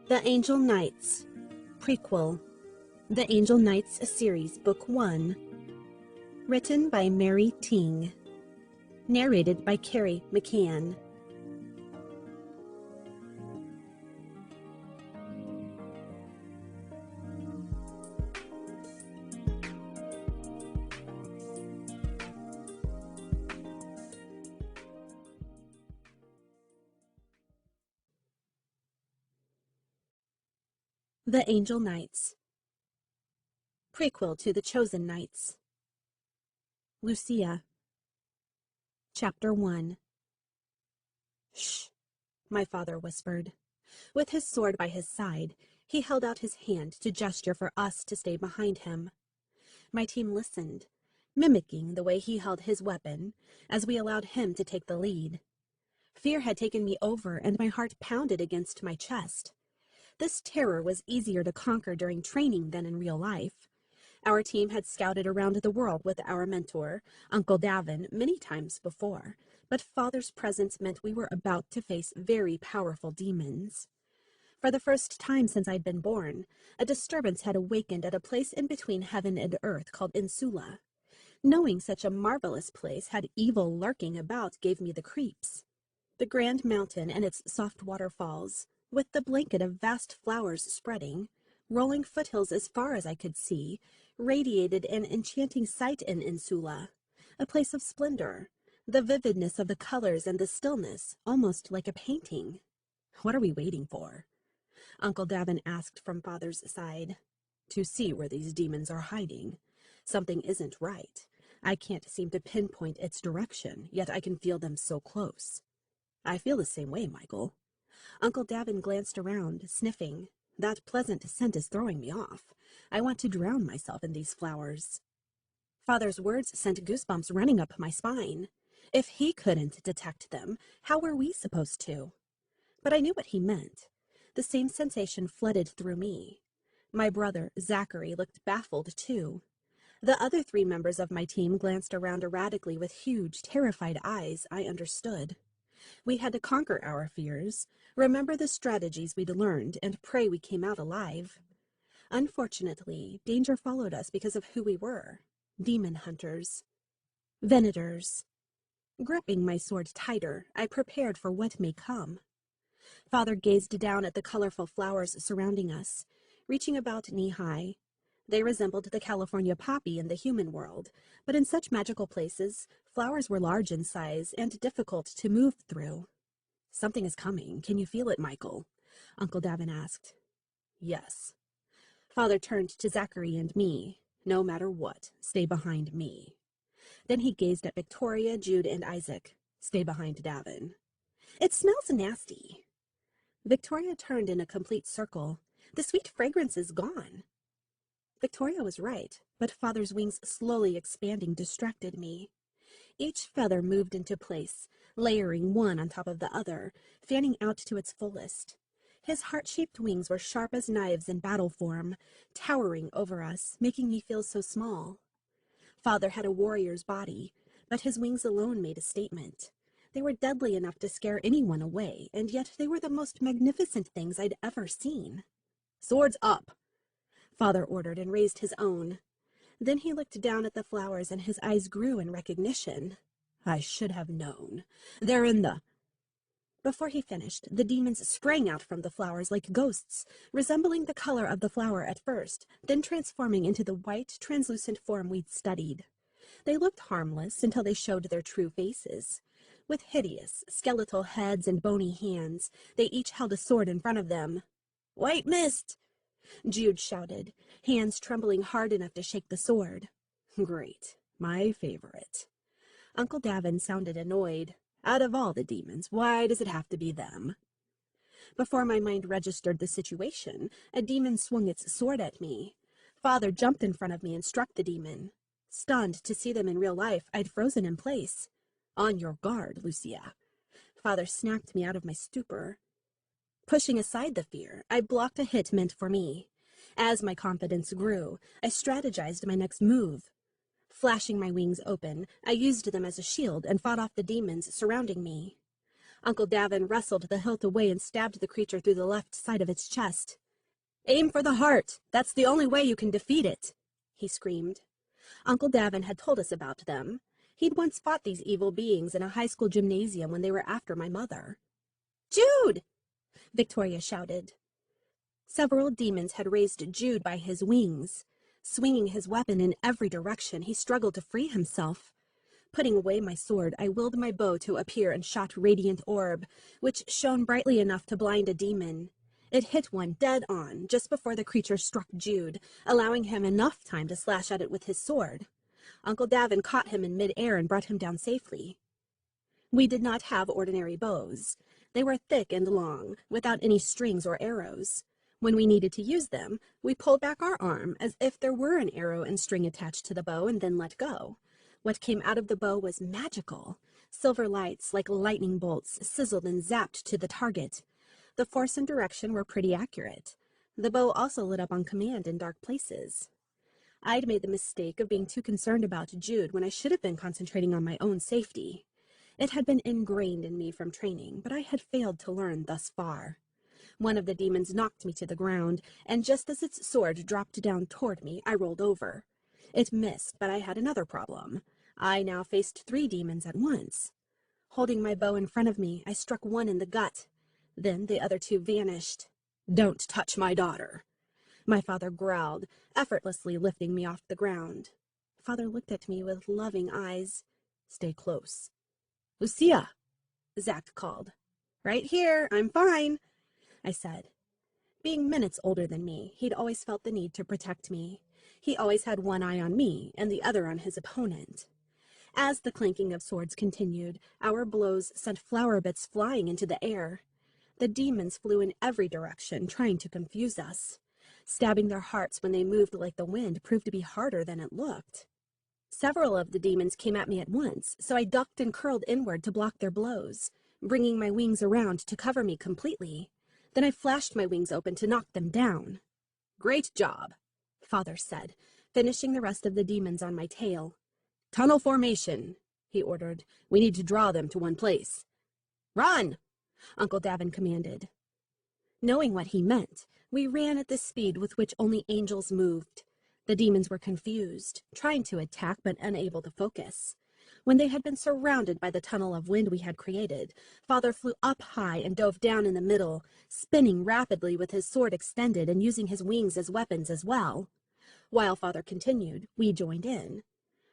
The Angel Knights, Prequel. The Angel Knights Series, Book 1. Written by Mary Ting. Narrated by Carrie McCann. The Angel Knights. Prequel to The Chosen Knights. Lucia. Chapter 1. Shh, my father whispered. With his sword by his side, he held out his hand to gesture for us to stay behind him. My team listened, mimicking the way he held his weapon, as we allowed him to take the lead. Fear had taken me over, and my heart pounded against my chest. This terror was easier to conquer during training than in real life. Our team had scouted around the world with our mentor, Uncle Davin, many times before, but Father's presence meant we were about to face very powerful demons. For the first time since I'd been born, a disturbance had awakened at a place in between heaven and earth called Insula. Knowing such a marvelous place had evil lurking about gave me the creeps. The grand mountain and its soft waterfalls, with the blanket of vast flowers spreading, rolling foothills as far as I could see, radiated an enchanting sight in Insula, a place of splendor, the vividness of the colors and the stillness, almost like a painting. What are we waiting for? Uncle Davin asked from Father's side. To see where these demons are hiding. Something isn't right. I can't seem to pinpoint its direction, yet I can feel them so close. I feel the same way, Michael. Uncle Davin glanced around, sniffing. That pleasant scent is throwing me off. I want to drown myself in these flowers. Father's words sent goosebumps running up my spine. If he couldn't detect them, how were we supposed to? But I knew what he meant. The same sensation flooded through me. My brother, Zachary, looked baffled, too. The other 3 members of my team glanced around erratically with huge, terrified eyes. I understood. We had to conquer our fears, remember the strategies we'd learned, and pray we came out alive. Unfortunately, danger followed us because of who we were. Demon hunters. Venators. Gripping my sword tighter, I prepared for what may come. Father gazed down at the colorful flowers surrounding us, reaching about knee-high. They resembled the California poppy in the human world, but in such magical places, flowers were large in size and difficult to move through. Something is coming. Can you feel it, Michael? Uncle Davin asked. Yes. Father turned to Zachary and me. No matter what, stay behind me. Then he gazed at Victoria, Jude, and Isaac. Stay behind Davin. It smells nasty. Victoria turned in a complete circle. The sweet fragrance is gone. Victoria was right, but Father's wings slowly expanding distracted me. Each feather moved into place, layering one on top of the other, fanning out to its fullest. His heart-shaped wings were sharp as knives in battle form, towering over us, making me feel so small. Father had a warrior's body, but his wings alone made a statement. They were deadly enough to scare anyone away, and yet they were the most magnificent things I'd ever seen. Swords up! Father ordered and raised his own. Then he looked down at the flowers and his eyes grew in recognition. I should have known. They're in the... Before he finished, the demons sprang out from the flowers like ghosts, resembling the color of the flower at first, then transforming into the white, translucent form we'd studied. They looked harmless until they showed their true faces. With hideous, skeletal heads and bony hands, they each held a sword in front of them. White mist! Jude shouted, hands trembling hard enough to shake the sword. Great. My favorite. Uncle Davin sounded annoyed. Out of all the demons, why does it have to be them? Before my mind registered the situation, a demon swung its sword at me. Father jumped in front of me and struck the demon. Stunned to see them in real life, I'd frozen in place. On your guard, Lucia. Father snapped me out of my stupor. Pushing aside the fear, I blocked a hit meant for me. As my confidence grew, I strategized my next move. Flashing my wings open, I used them as a shield and fought off the demons surrounding me. Uncle Davin wrestled the hilt away and stabbed the creature through the left side of its chest. "Aim for the heart. That's the only way you can defeat it," he screamed. Uncle Davin had told us about them. He'd once fought these evil beings in a high school gymnasium when they were after my mother. "Jude!" Victoria shouted. Several demons had raised Jude by his wings. Swinging his weapon in every direction, he struggled to free himself. Putting away my sword, I willed my bow to appear and shot Radiant Orb, which shone brightly enough to blind a demon. It hit one dead on, just before the creature struck Jude, allowing him enough time to slash at it with his sword. Uncle Davin caught him in mid-air and brought him down safely. We did not have ordinary bows. They were thick and long, without any strings or arrows. When we needed to use them, we pulled back our arm as if there were an arrow and string attached to the bow and then let go. What came out of the bow was magical. Silver lights, like lightning bolts, sizzled and zapped to the target. The force and direction were pretty accurate. The bow also lit up on command in dark places. I'd made the mistake of being too concerned about Jude when I should have been concentrating on my own safety. It had been ingrained in me from training, but I had failed to learn thus far. One of the demons knocked me to the ground, and just as its sword dropped down toward me, I rolled over. It missed, but I had another problem. I now faced 3 demons at once. Holding my bow in front of me, I struck one in the gut. Then the other 2 vanished. "Don't touch my daughter," my father growled, effortlessly lifting me off the ground. Father looked at me with loving eyes. "Stay close." "Lucia," Zach called. "Right here, I'm fine," I said. Being minutes older than me, he'd always felt the need to protect me. He always had one eye on me and the other on his opponent. As the clanking of swords continued, our blows sent flower bits flying into the air. The demons flew in every direction, trying to confuse us. Stabbing their hearts when they moved like the wind proved to be harder than it looked. Several of the demons came at me at once, so I ducked and curled inward to block their blows, bringing my wings around to cover me completely. Then I flashed my wings open to knock them down. "Great job," Father said, finishing the rest of the demons on my tail. "Tunnel formation," he ordered. "We need to draw them to one place." "Run!" Uncle Davin commanded. Knowing what he meant, we ran at the speed with which only angels moved. The demons were confused, trying to attack but unable to focus. When they had been surrounded by the tunnel of wind we had created, Father flew up high and dove down in the middle, spinning rapidly with his sword extended and using his wings as weapons as well. While Father continued, we joined in.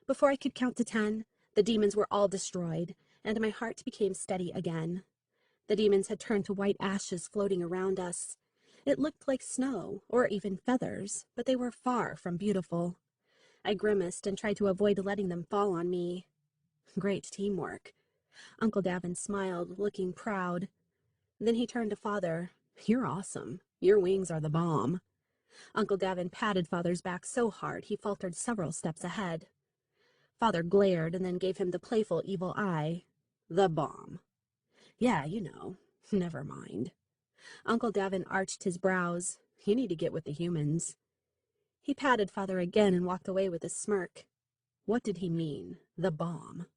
Before I could count to 10, the demons were all destroyed, and my heart became steady again. The demons had turned to white ashes floating around us. It looked like snow, or even feathers, but they were far from beautiful. I grimaced and tried to avoid letting them fall on me. Great teamwork. Uncle Davin smiled, looking proud. Then he turned to Father. "You're awesome. Your wings are the bomb." Uncle Davin patted Father's back so hard he faltered several steps ahead. Father glared and then gave him the playful evil eye. "The bomb." "Yeah, you know. Never mind." Uncle Davin arched his brows. "You need to get with the humans." He patted Father again and walked away with a smirk. What did he mean, the bomb?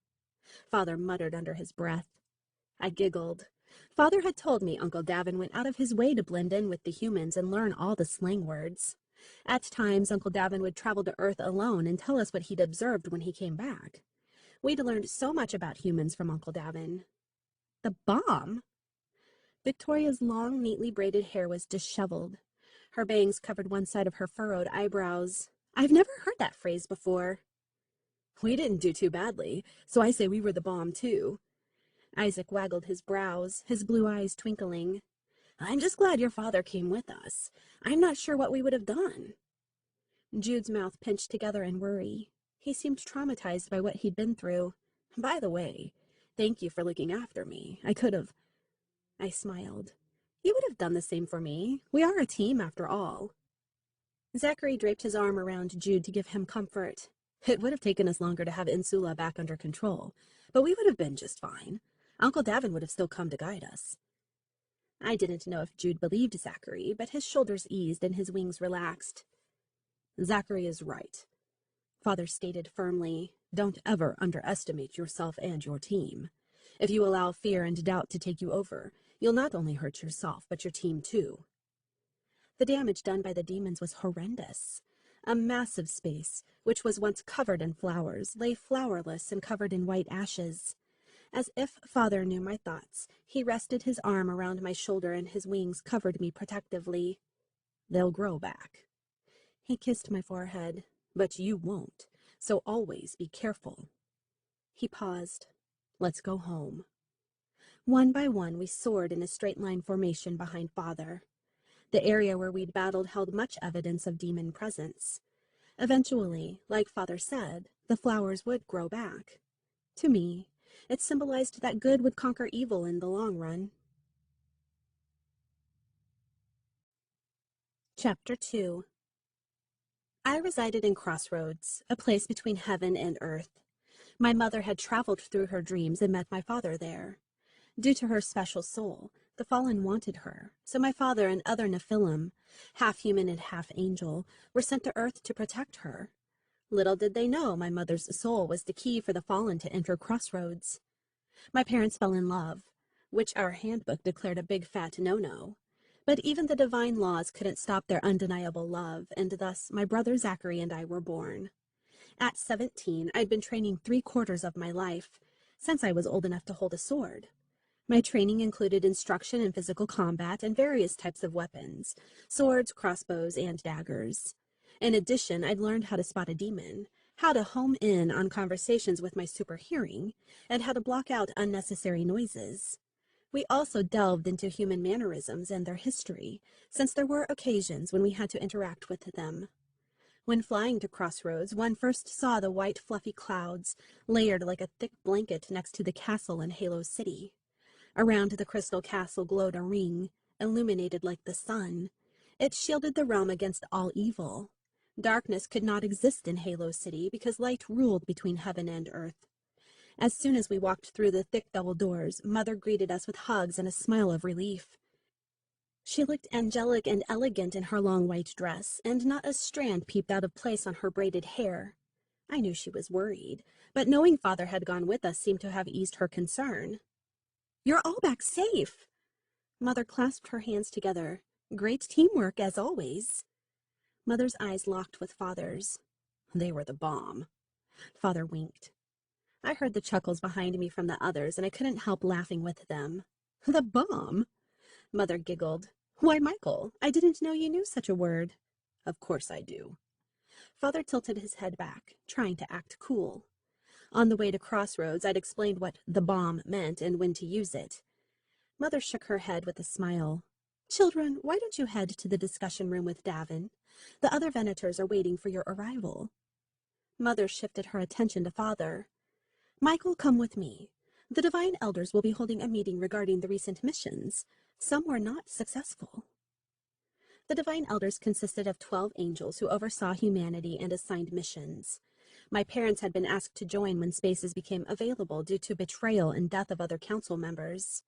Father muttered under his breath. I giggled. Father had told me Uncle Davin went out of his way to blend in with the humans and learn all the slang words. At times, Uncle Davin would travel to Earth alone and tell us what he'd observed when he came back. We'd learned so much about humans from Uncle Davin. The bomb? Victoria's long, neatly braided hair was disheveled. Her bangs covered one side of her furrowed eyebrows. I've never heard that phrase before. We didn't do too badly, so I say we were the bomb, too. Isaac waggled his brows, his blue eyes twinkling. I'm just glad your father came with us. I'm not sure what we would have done. Jude's mouth pinched together in worry. He seemed traumatized by what he'd been through. By the way, thank you for looking after me. I smiled. You would have done the same for me. We are a team, after all. Zachary draped his arm around Jude to give him comfort. It would have taken us longer to have Insula back under control, but we would have been just fine. Uncle Davin would have still come to guide us. I didn't know if Jude believed Zachary, but his shoulders eased and his wings relaxed. Zachary is right, Father stated firmly. Don't ever underestimate yourself and your team. If you allow fear and doubt to take you over, you'll not only hurt yourself, but your team too. The damage done by the demons was horrendous. A massive space, which was once covered in flowers, lay flowerless and covered in white ashes. As if Father knew my thoughts, he rested his arm around my shoulder and his wings covered me protectively. They'll grow back. He kissed my forehead. But you won't, so always be careful. He paused. Let's go home. One by one, we soared in a straight-line formation behind Father. The area where we'd battled held much evidence of demon presence. Eventually, like Father said, the flowers would grow back. To me, it symbolized that good would conquer evil in the long run. Chapter 2. I resided in Crossroads, a place between heaven and earth. My mother had traveled through her dreams and met my father there. Due to her special soul, the fallen wanted her, so my father and other Nephilim, half human and half angel, were sent to earth to protect her. Little did they know my mother's soul was the key for the fallen to enter Crossroads. My parents fell in love, which our handbook declared a big fat no-no. But even the divine laws couldn't stop their undeniable love, and thus my brother Zachary and I were born. At 17, I'd been training 3/4 of my life, since I was old enough to hold a sword. My training included instruction in physical combat and various types of weapons, swords, crossbows, and daggers. In addition, I'd learned how to spot a demon, how to home in on conversations with my super hearing, and how to block out unnecessary noises. We also delved into human mannerisms and their history, since there were occasions when we had to interact with them. When flying to Crossroads, one first saw the white fluffy clouds, layered like a thick blanket next to the castle in Halo City. Around the crystal castle glowed a ring, illuminated like the sun. It shielded the realm against all evil. Darkness could not exist in Halo City because light ruled between heaven and earth. As soon as we walked through the thick double doors, Mother greeted us with hugs and a smile of relief. She looked angelic and elegant in her long white dress, and not a strand peeped out of place on her braided hair. I knew she was worried, but knowing Father had gone with us seemed to have eased her concern. "You're all back safe." Mother clasped her hands together. "Great teamwork, as always." Mother's eyes locked with Father's. "They were the bomb." Father winked. I heard the chuckles behind me from the others, and I couldn't help laughing with them. "The bomb?" Mother giggled. "Why, Michael, I didn't know you knew such a word." "Of course I do." Father tilted his head back, trying to act cool. On the way to Crossroads, I'd explained what the bomb meant and when to use it. Mother shook her head with a smile. "Children, why don't you head to the discussion room with Davin? The other Venators are waiting for your arrival." Mother shifted her attention to Father. "Michael, come with me. The Divine Elders will be holding a meeting regarding the recent missions. Some were not successful." The Divine Elders consisted of 12 angels who oversaw humanity and assigned missions. My parents had been asked to join when spaces became available due to betrayal and death of other council members.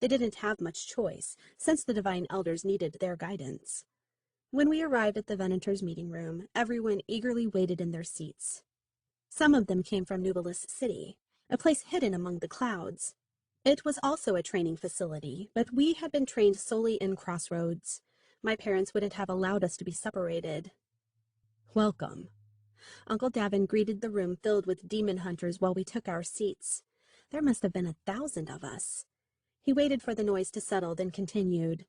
They didn't have much choice, since the Divine Elders needed their guidance. When we arrived at the Venators' meeting room, everyone eagerly waited in their seats. Some of them came from Nubilis City, a place hidden among the clouds. It was also a training facility, but we had been trained solely in Crossroads. My parents wouldn't have allowed us to be separated. "Welcome." Uncle Davin greeted the room filled with demon hunters while we took our seats. There must have been 1,000 of us. He waited for the noise to settle, then continued.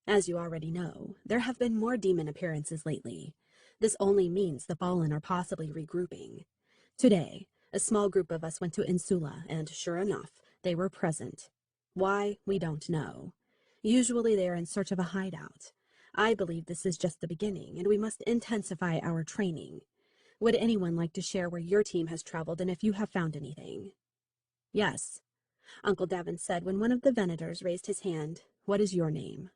"As you already know, there have been more demon appearances lately. This only means the fallen are possibly regrouping. Today, a small group of us went to Insula, and sure enough, they were present. Why, we don't know. Usually they are in search of a hideout. I believe this is just the beginning, and we must intensify our training. Would anyone like to share where your team has traveled and if you have found anything?" "Yes," Uncle Davin said when one of the Venators raised his hand. "What is your name?"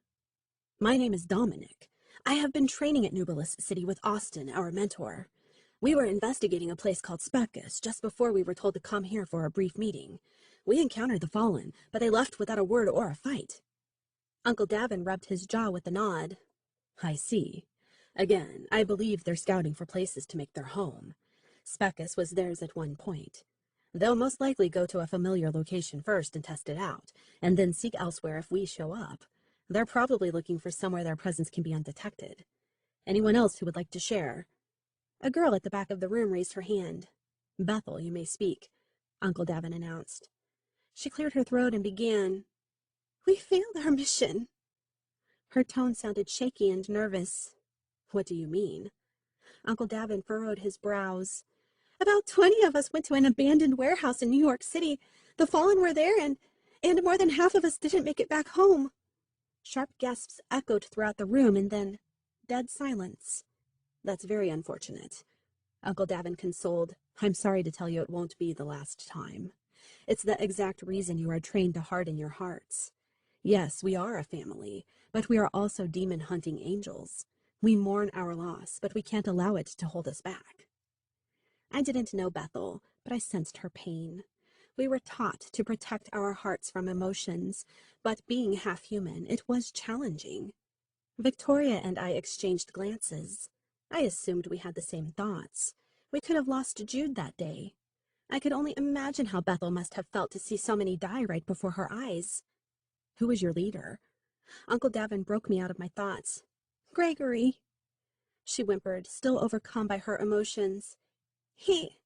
"My name is Dominic. I have been training at Nubilis City with Austin, our mentor. We were investigating a place called Specus just before we were told to come here for a brief meeting. We encountered the Fallen, but they left without a word or a fight." Uncle Davin rubbed his jaw with a nod. "I see. Again, I believe they're scouting for places to make their home. Specus was theirs at one point. They'll most likely go to a familiar location first and test it out, and then seek elsewhere if we show up. They're probably looking for somewhere their presence can be undetected. Anyone else who would like to share? A girl at the back of the room raised her hand. Bethel, you may speak, Uncle Davin announced. She cleared her throat and began, "We failed our mission." Her tone sounded shaky and nervous. What do you mean? Uncle Davin furrowed his brows. About 20 of us went to an abandoned warehouse in New York City. The fallen were there, and more than half of us didn't make it back home. Sharp gasps echoed throughout the room, and then dead silence. That's very unfortunate. Uncle Davin consoled. I'm sorry to tell you it won't be the last time. It's the exact reason you are trained to harden your hearts. Yes, we are a family, but we are also demon-hunting angels. We mourn our loss, but we can't allow it to hold us back. I didn't know Bethel, but I sensed her pain. We were taught to protect our hearts from emotions, but being half human, it was challenging. Victoria and I exchanged glances. I assumed we had the same thoughts. We could have lost Jude that day. I could only imagine how Bethel must have felt to see so many die right before her eyes. Who was your leader? Uncle Davin broke me out of my thoughts. Gregory, she whimpered, still overcome by her emotions. He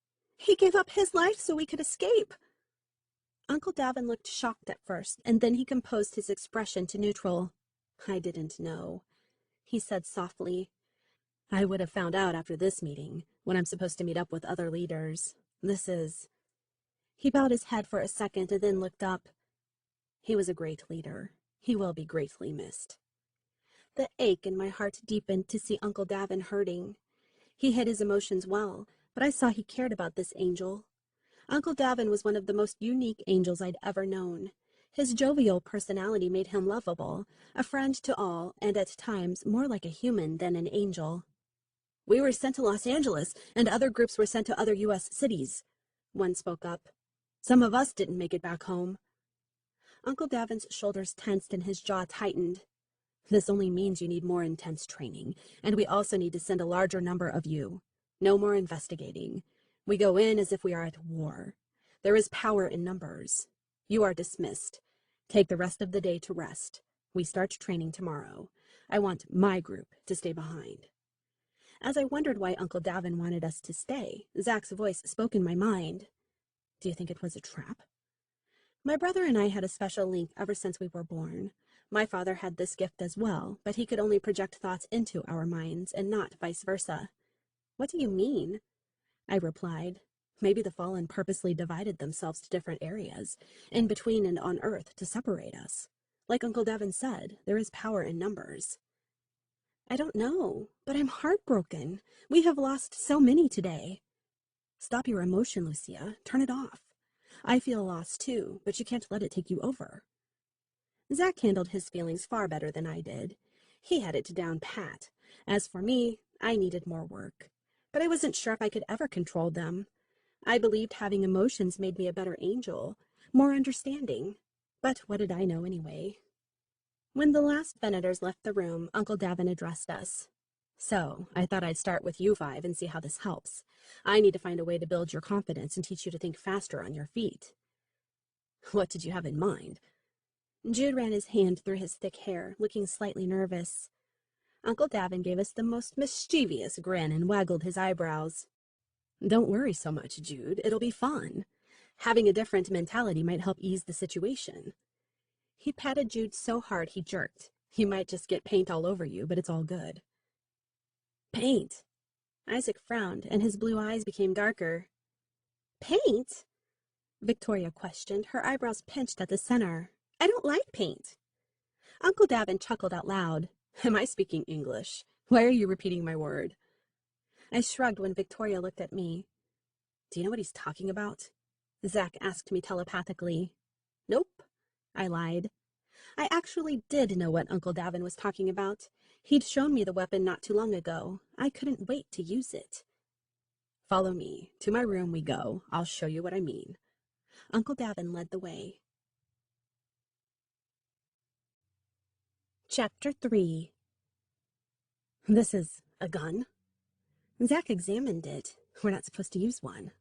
gave up his life so we could escape. Uncle Davin looked shocked at first, and then he composed his expression to neutral. I didn't know, he said softly. I would have found out after this meeting, when I'm supposed to meet up with other leaders. He bowed his head for a second and then looked up. He was a great leader. He will be greatly missed. The ache in my heart deepened to see Uncle Davin hurting. He hid his emotions well, but I saw he cared about this angel. Uncle Davin was one of the most unique angels I'd ever known. His jovial personality made him lovable, a friend to all, and at times more like a human than an angel. We were sent to Los Angeles, and other groups were sent to other U.S. cities, one spoke up. Some of us didn't make it back home. Uncle Davin's shoulders tensed and his jaw tightened. This only means you need more intense training, and we also need to send a larger number of you. No more investigating. We go in as if we are at war. There is power in numbers. You are dismissed. Take the rest of the day to rest. We start training tomorrow. I want my group to stay behind. As I wondered why Uncle Davin wanted us to stay, Zach's voice spoke in my mind. Do you think it was a trap? My brother and I had a special link ever since we were born. My father had this gift as well, but he could only project thoughts into our minds and not vice versa. What do you mean? I replied. Maybe the fallen purposely divided themselves to different areas, in between and on Earth, to separate us. Like Uncle Davin said, there is power in numbers. I don't know, but I'm heartbroken. We have lost so many today. Stop your emotion, Lucia. Turn it off. I feel lost too, but you can't let it take you over. Zach handled his feelings far better than I did. He had it down pat. As for me, I needed more work. But I wasn't sure if I could ever control them. I believed having emotions made me a better angel, more understanding. But what did I know anyway? When the last Venators left the room, Uncle Davin addressed us. So, I thought I'd start with you five and see how this helps. I need to find a way to build your confidence and teach you to think faster on your feet. What did you have in mind? Jude ran his hand through his thick hair, looking slightly nervous. Uncle Davin gave us the most mischievous grin and waggled his eyebrows. Don't worry so much, Jude. It'll be fun. Having a different mentality might help ease the situation. He patted Jude so hard he jerked. You might just get paint all over you, but it's all good. Paint? Isaac frowned, and his blue eyes became darker. Paint? Victoria questioned, her eyebrows pinched at the center. I don't like paint. Uncle Davin chuckled out loud. Am I speaking English? Why are you repeating my word? I shrugged when Victoria looked at me. Do you know what he's talking about? Zach asked me telepathically. Nope, I lied. I actually did know what Uncle Davin was talking about. He'd shown me the weapon not too long ago. I couldn't wait to use it. Follow me. To my room we go. I'll show you what I mean. Uncle Davin led the way. Chapter 3. This is a gun? Zach examined it. We're not supposed to use one.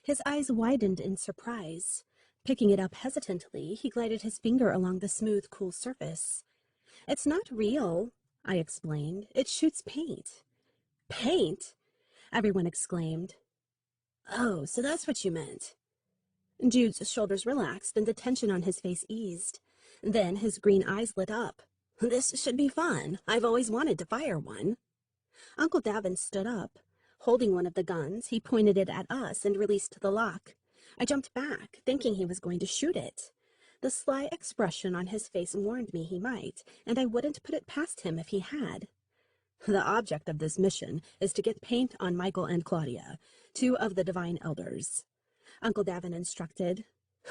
His eyes widened in surprise. Picking it up hesitantly, he glided his finger along the smooth, cool surface. "It's not real," I explained. "It shoots paint." "Paint?" everyone exclaimed. "Oh, so that's what you meant." Jude's shoulders relaxed and the tension on his face eased. Then his green eyes lit up. "This should be fun. I've always wanted to fire one." Uncle Davin stood up. Holding one of the guns, he pointed it at us and released the lock. I jumped back, thinking he was going to shoot it. The sly expression on his face warned me he might, and I wouldn't put it past him if he had. "The object of this mission is to get paint on Michael and Claudia, two of the divine elders," Uncle Davin instructed.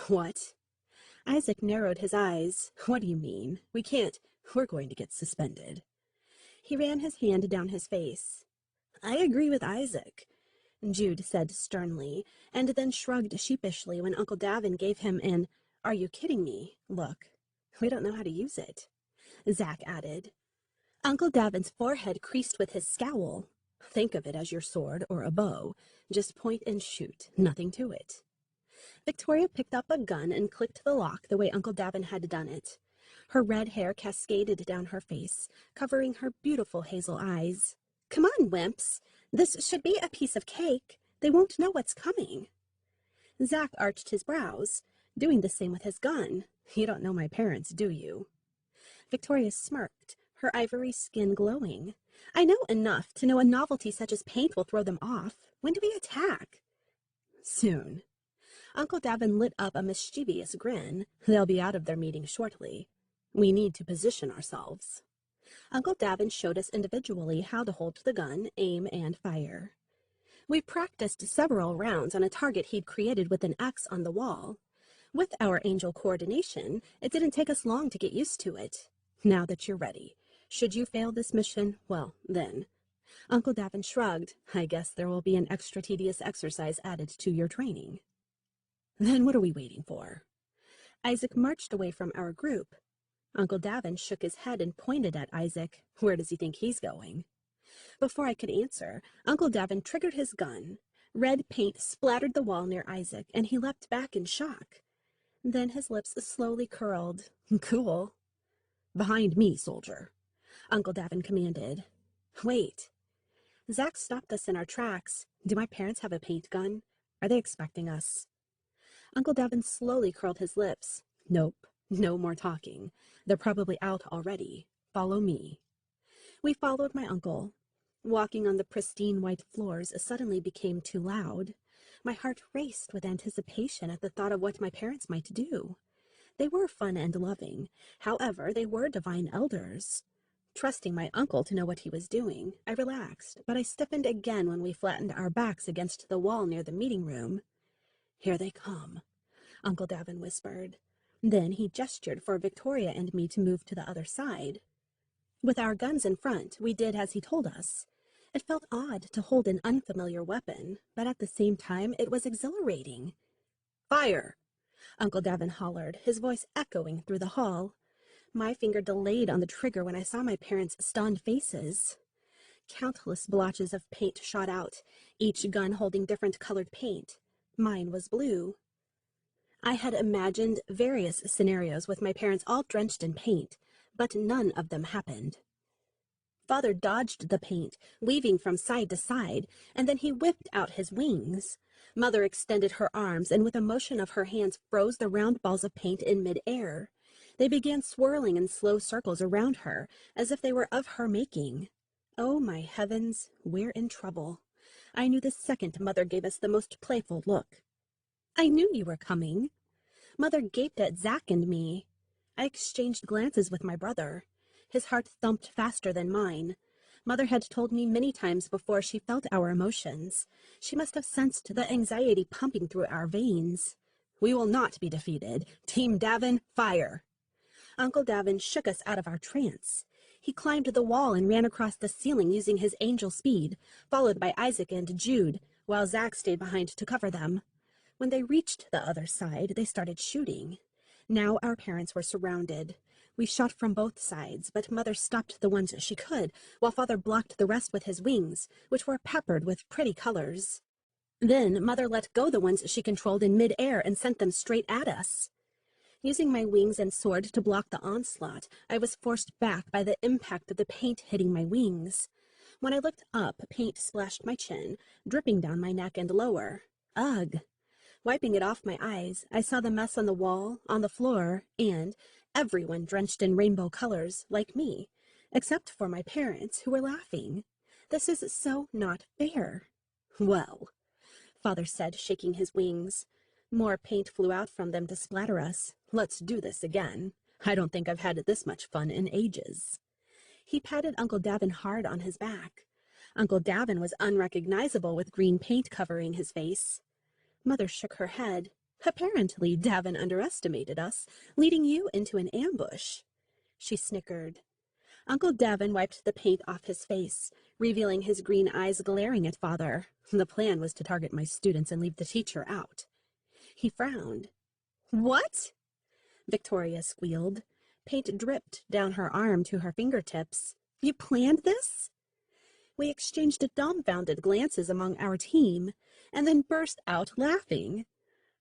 "What?" Isaac narrowed his eyes. "What do you mean? We can't. We're going to get suspended." He ran his hand down his face. "I agree with Isaac," Jude said sternly, and then shrugged sheepishly when Uncle Davin gave him an "Are you kidding me?" look. "We don't know how to use it," Zach added. Uncle Davin's forehead creased with his scowl. "Think of it as your sword or a bow. Just point and shoot, nothing to it." Victoria picked up a gun and clicked the lock the way Uncle Davin had done it. Her red hair cascaded down her face, covering her beautiful hazel eyes. "Come on, wimps. This should be a piece of cake. They won't know what's coming." Zach arched his brows, doing the same with his gun. "You don't know my parents, do you?" Victoria smirked, her ivory skin glowing. "I know enough to know a novelty such as paint will throw them off. When do we attack?" "Soon." Uncle Davin lit up a mischievous grin. "They'll be out of their meeting shortly. We need to position ourselves." Uncle Davin showed us individually how to hold the gun, aim, and fire. We practiced several rounds on a target he'd created with an X on the wall. With our angel coordination, it didn't take us long to get used to it. "Now that you're ready. Should you fail this mission, well, then." Uncle Davin shrugged. "I guess there will be an extra tedious exercise added to your training." "Then what are we waiting for?" Isaac marched away from our group. Uncle Davin shook his head and pointed at Isaac. "Where does he think he's going?" Before I could answer, Uncle Davin triggered his gun. Red paint splattered the wall near Isaac, and he leapt back in shock. Then his lips slowly curled. "Cool." "Behind me, soldier," Uncle Davin commanded. "Wait." Zach stopped us in our tracks. "Do my parents have a paint gun? Are they expecting us?" Uncle Davin slowly curled his lips. "Nope, no more talking. They're probably out already. Follow me." We followed my uncle. Walking on the pristine white floors suddenly became too loud. My heart raced with anticipation at the thought of what my parents might do. They were fun and loving. However, they were divine elders. Trusting my uncle to know what he was doing, I relaxed, but I stiffened again when we flattened our backs against the wall near the meeting room. "Here they come," Uncle Davin whispered. Then he gestured for Victoria and me to move to the other side. With our guns in front, we did as he told us. It felt odd to hold an unfamiliar weapon, but at the same time it was exhilarating. "Fire!" Uncle Davin hollered, his voice echoing through the hall. My finger delayed on the trigger when I saw my parents' stunned faces. Countless blotches of paint shot out, each gun holding different colored paint. Mine was blue. I had imagined various scenarios with my parents all drenched in paint, but none of them happened. Father dodged the paint, weaving from side to side, and then he whipped out his wings. Mother extended her arms and with a motion of her hands froze the round balls of paint in mid-air. They began swirling in slow circles around her, as if they were of her making. Oh, my heavens, we're in trouble. I knew the second Mother gave us the most playful look. "I knew you were coming." Mother gaped at Zach and me. I exchanged glances with my brother. His heart thumped faster than mine. Mother had told me many times before she felt our emotions. She must have sensed the anxiety pumping through our veins. "We will not be defeated. Team Davin, fire!" Uncle Davin shook us out of our trance. He climbed the wall and ran across the ceiling using his angel speed, followed by Isaac and Jude, while Zach stayed behind to cover them. When they reached the other side, they started shooting. Now our parents were surrounded. We shot from both sides, but Mother stopped the ones she could, while Father blocked the rest with his wings, which were peppered with pretty colors. Then Mother let go the ones she controlled in mid-air and sent them straight at us. Using my wings and sword to block the onslaught, I was forced back by the impact of the paint hitting my wings. When I looked up, paint splashed my chin, dripping down my neck and lower. Ugh! Wiping it off my eyes, I saw the mess on the wall, on the floor, and everyone drenched in rainbow colors, like me, except for my parents, who were laughing. This is so not fair. Well, Father said, shaking his wings. More paint flew out from them to splatter us. Let's do this again. I don't think I've had this much fun in ages. He patted Uncle Davin hard on his back. Uncle Davin was unrecognizable with green paint covering his face. Mother shook her head. Apparently, Davin underestimated us, leading you into an ambush. She snickered. Uncle Davin wiped the paint off his face, revealing his green eyes glaring at Father. The plan was to target my students and leave the teacher out. He frowned. What? Victoria squealed. Paint dripped down her arm to her fingertips. You planned this? We exchanged dumbfounded glances among our team, and then burst out laughing.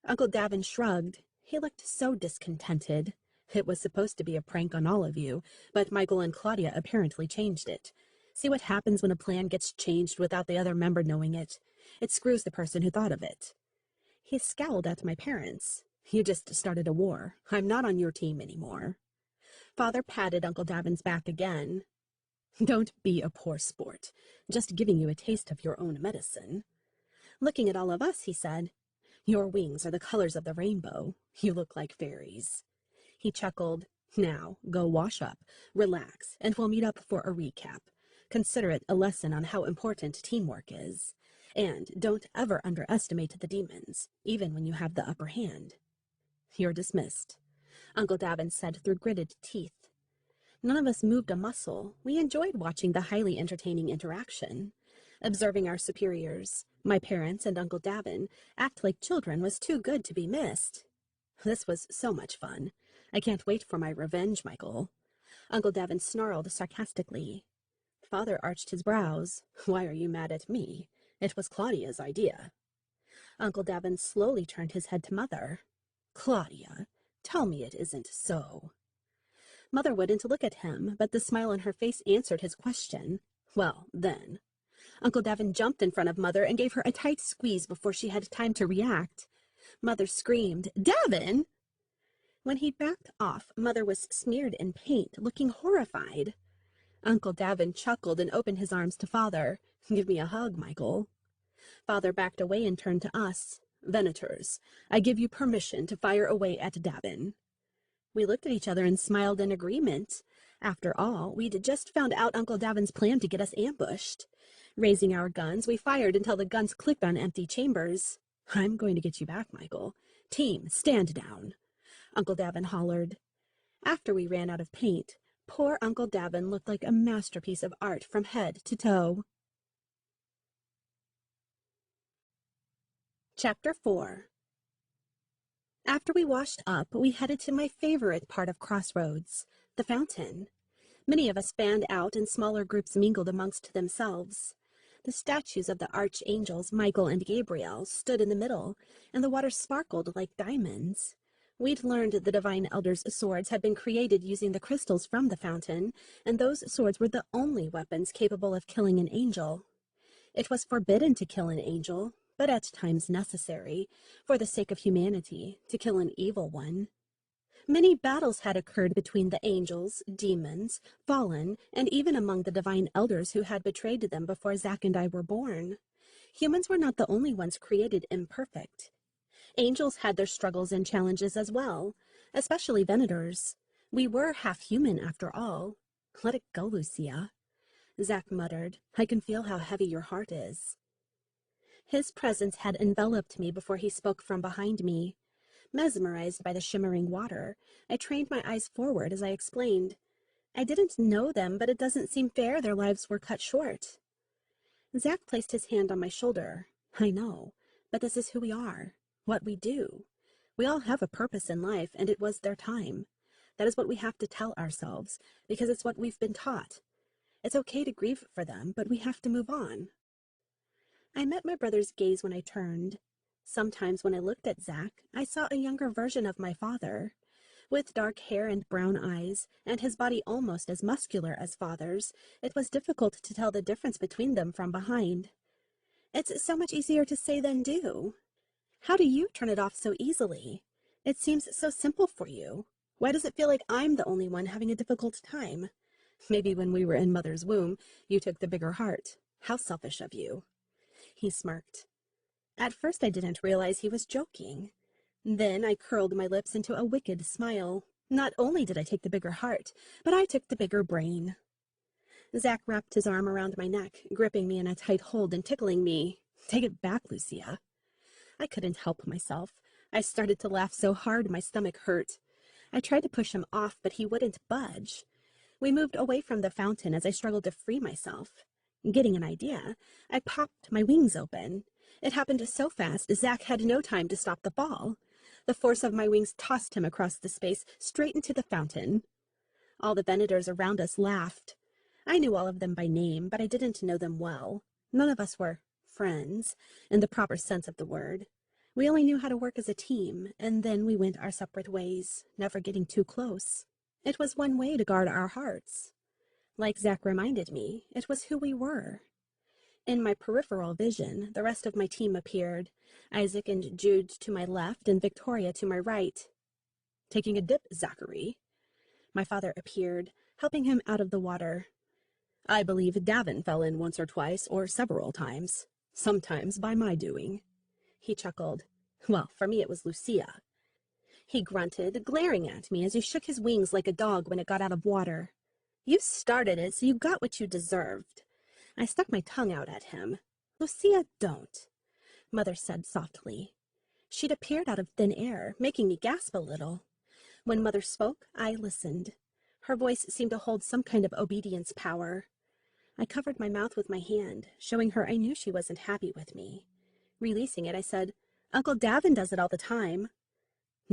Uncle Davin shrugged. He looked so discontented. It was supposed to be a prank on all of you, but Michael and Claudia apparently changed it. See what happens when a plan gets changed without the other member knowing it. It screws the person who thought of it. He scowled at my parents. You just started a war. I'm not on your team anymore. Father patted Uncle Davin's back again. Don't be a poor sport. Just giving you a taste of your own medicine. Looking at all of us, he said, Your wings are the colors of the rainbow. You look like fairies. He chuckled. Now, go wash up, relax, and we'll meet up for a recap. Consider it a lesson on how important teamwork is. And don't ever underestimate the demons, even when you have the upper hand. You're dismissed, Uncle Davin said through gritted teeth. None of us moved a muscle. We enjoyed watching the highly entertaining interaction. Observing our superiors, my parents and Uncle Davin, act like children was too good to be missed. This was so much fun. I can't wait for my revenge, Michael. Uncle Davin snarled sarcastically. Father arched his brows. Why are you mad at me? It was Claudia's idea. Uncle Davin slowly turned his head to Mother. Claudia, tell me it isn't so. Mother wouldn't look at him, but the smile on her face answered his question. Well, then. Uncle Davin jumped in front of Mother and gave her a tight squeeze before she had time to react. Mother screamed, Davin! When he backed off, Mother was smeared in paint, looking horrified. Uncle Davin chuckled and opened his arms to Father. Give me a hug, Michael. Father backed away and turned to us. Venators, I give you permission to fire away at Davin. We looked at each other and smiled in agreement. After all, we'd just found out Uncle Davin's plan to get us ambushed. Raising our guns, we fired until the guns clicked on empty chambers. I'm going to get you back, Michael. Team, stand down. Uncle Davin hollered. After we ran out of paint, poor Uncle Davin looked like a masterpiece of art from head to toe. Chapter 4. After we washed up, we headed to my favorite part of Crossroads, the fountain. Many of us fanned out and smaller groups mingled amongst themselves. The statues of the archangels Michael and Gabriel stood in the middle, and the water sparkled like diamonds. We'd learned the divine elders' swords had been created using the crystals from the fountain, and those swords were the only weapons capable of killing an angel. It was forbidden to kill an angel, but at times necessary, for the sake of humanity, to kill an evil one. Many battles had occurred between the angels, demons, fallen, and even among the divine elders who had betrayed them before Zack and I were born. Humans were not the only ones created imperfect. Angels had their struggles and challenges as well, especially Venators. We were half human after all. Let it go, Lucia. Zack muttered. I can feel how heavy your heart is. His presence had enveloped me before he spoke from behind me. Mesmerized by the shimmering water, I trained my eyes forward as I explained. I didn't know them, but it doesn't seem fair their lives were cut short. Zack placed his hand on my shoulder. I know, but this is who we are, what we do. We all have a purpose in life, and it was their time. That is what we have to tell ourselves, because it's what we've been taught. It's okay to grieve for them, but we have to move on. I met my brother's gaze when I turned. Sometimes when I looked at Zach, I saw a younger version of my father. With dark hair and brown eyes, and his body almost as muscular as father's, it was difficult to tell the difference between them from behind. It's so much easier to say than do. How do you turn it off so easily? It seems so simple for you. Why does it feel like I'm the only one having a difficult time? Maybe when we were in Mother's womb, you took the bigger heart. How selfish of you. He smirked. At first I didn't realize he was joking. Then I curled my lips into a wicked smile. Not only did I take the bigger heart, but I took the bigger brain. Zach wrapped his arm around my neck, gripping me in a tight hold and tickling me. Take it back, Lucia. I couldn't help myself. I started to laugh so hard my stomach hurt. I tried to push him off, but he wouldn't budge. We moved away from the fountain as I struggled to free myself. Getting an idea, I popped my wings open. It happened so fast, Zach had no time to stop the fall. The force of my wings tossed him across the space, straight into the fountain. All the Venators around us laughed. I knew all of them by name, but I didn't know them well. None of us were friends, in the proper sense of the word. We only knew how to work as a team, and then we went our separate ways, never getting too close. It was one way to guard our hearts. Like Zach reminded me, it was who we were. In my peripheral vision, the rest of my team appeared, Isaac and Jude to my left and Victoria to my right. Taking a dip, Zachary. My father appeared, helping him out of the water. I believe Davin fell in once or twice, or several times. Sometimes by my doing. He chuckled. Well, for me it was Lucia. He grunted, glaring at me as he shook his wings like a dog when it got out of water. You started it, so you got what you deserved. I stuck my tongue out at him. Lucia, don't, Mother said softly. She'd appeared out of thin air, making me gasp a little. When Mother spoke, I listened. Her voice seemed to hold some kind of obedience power. I covered my mouth with my hand, showing her I knew she wasn't happy with me. Releasing it, I said, Uncle Davin does it all the time.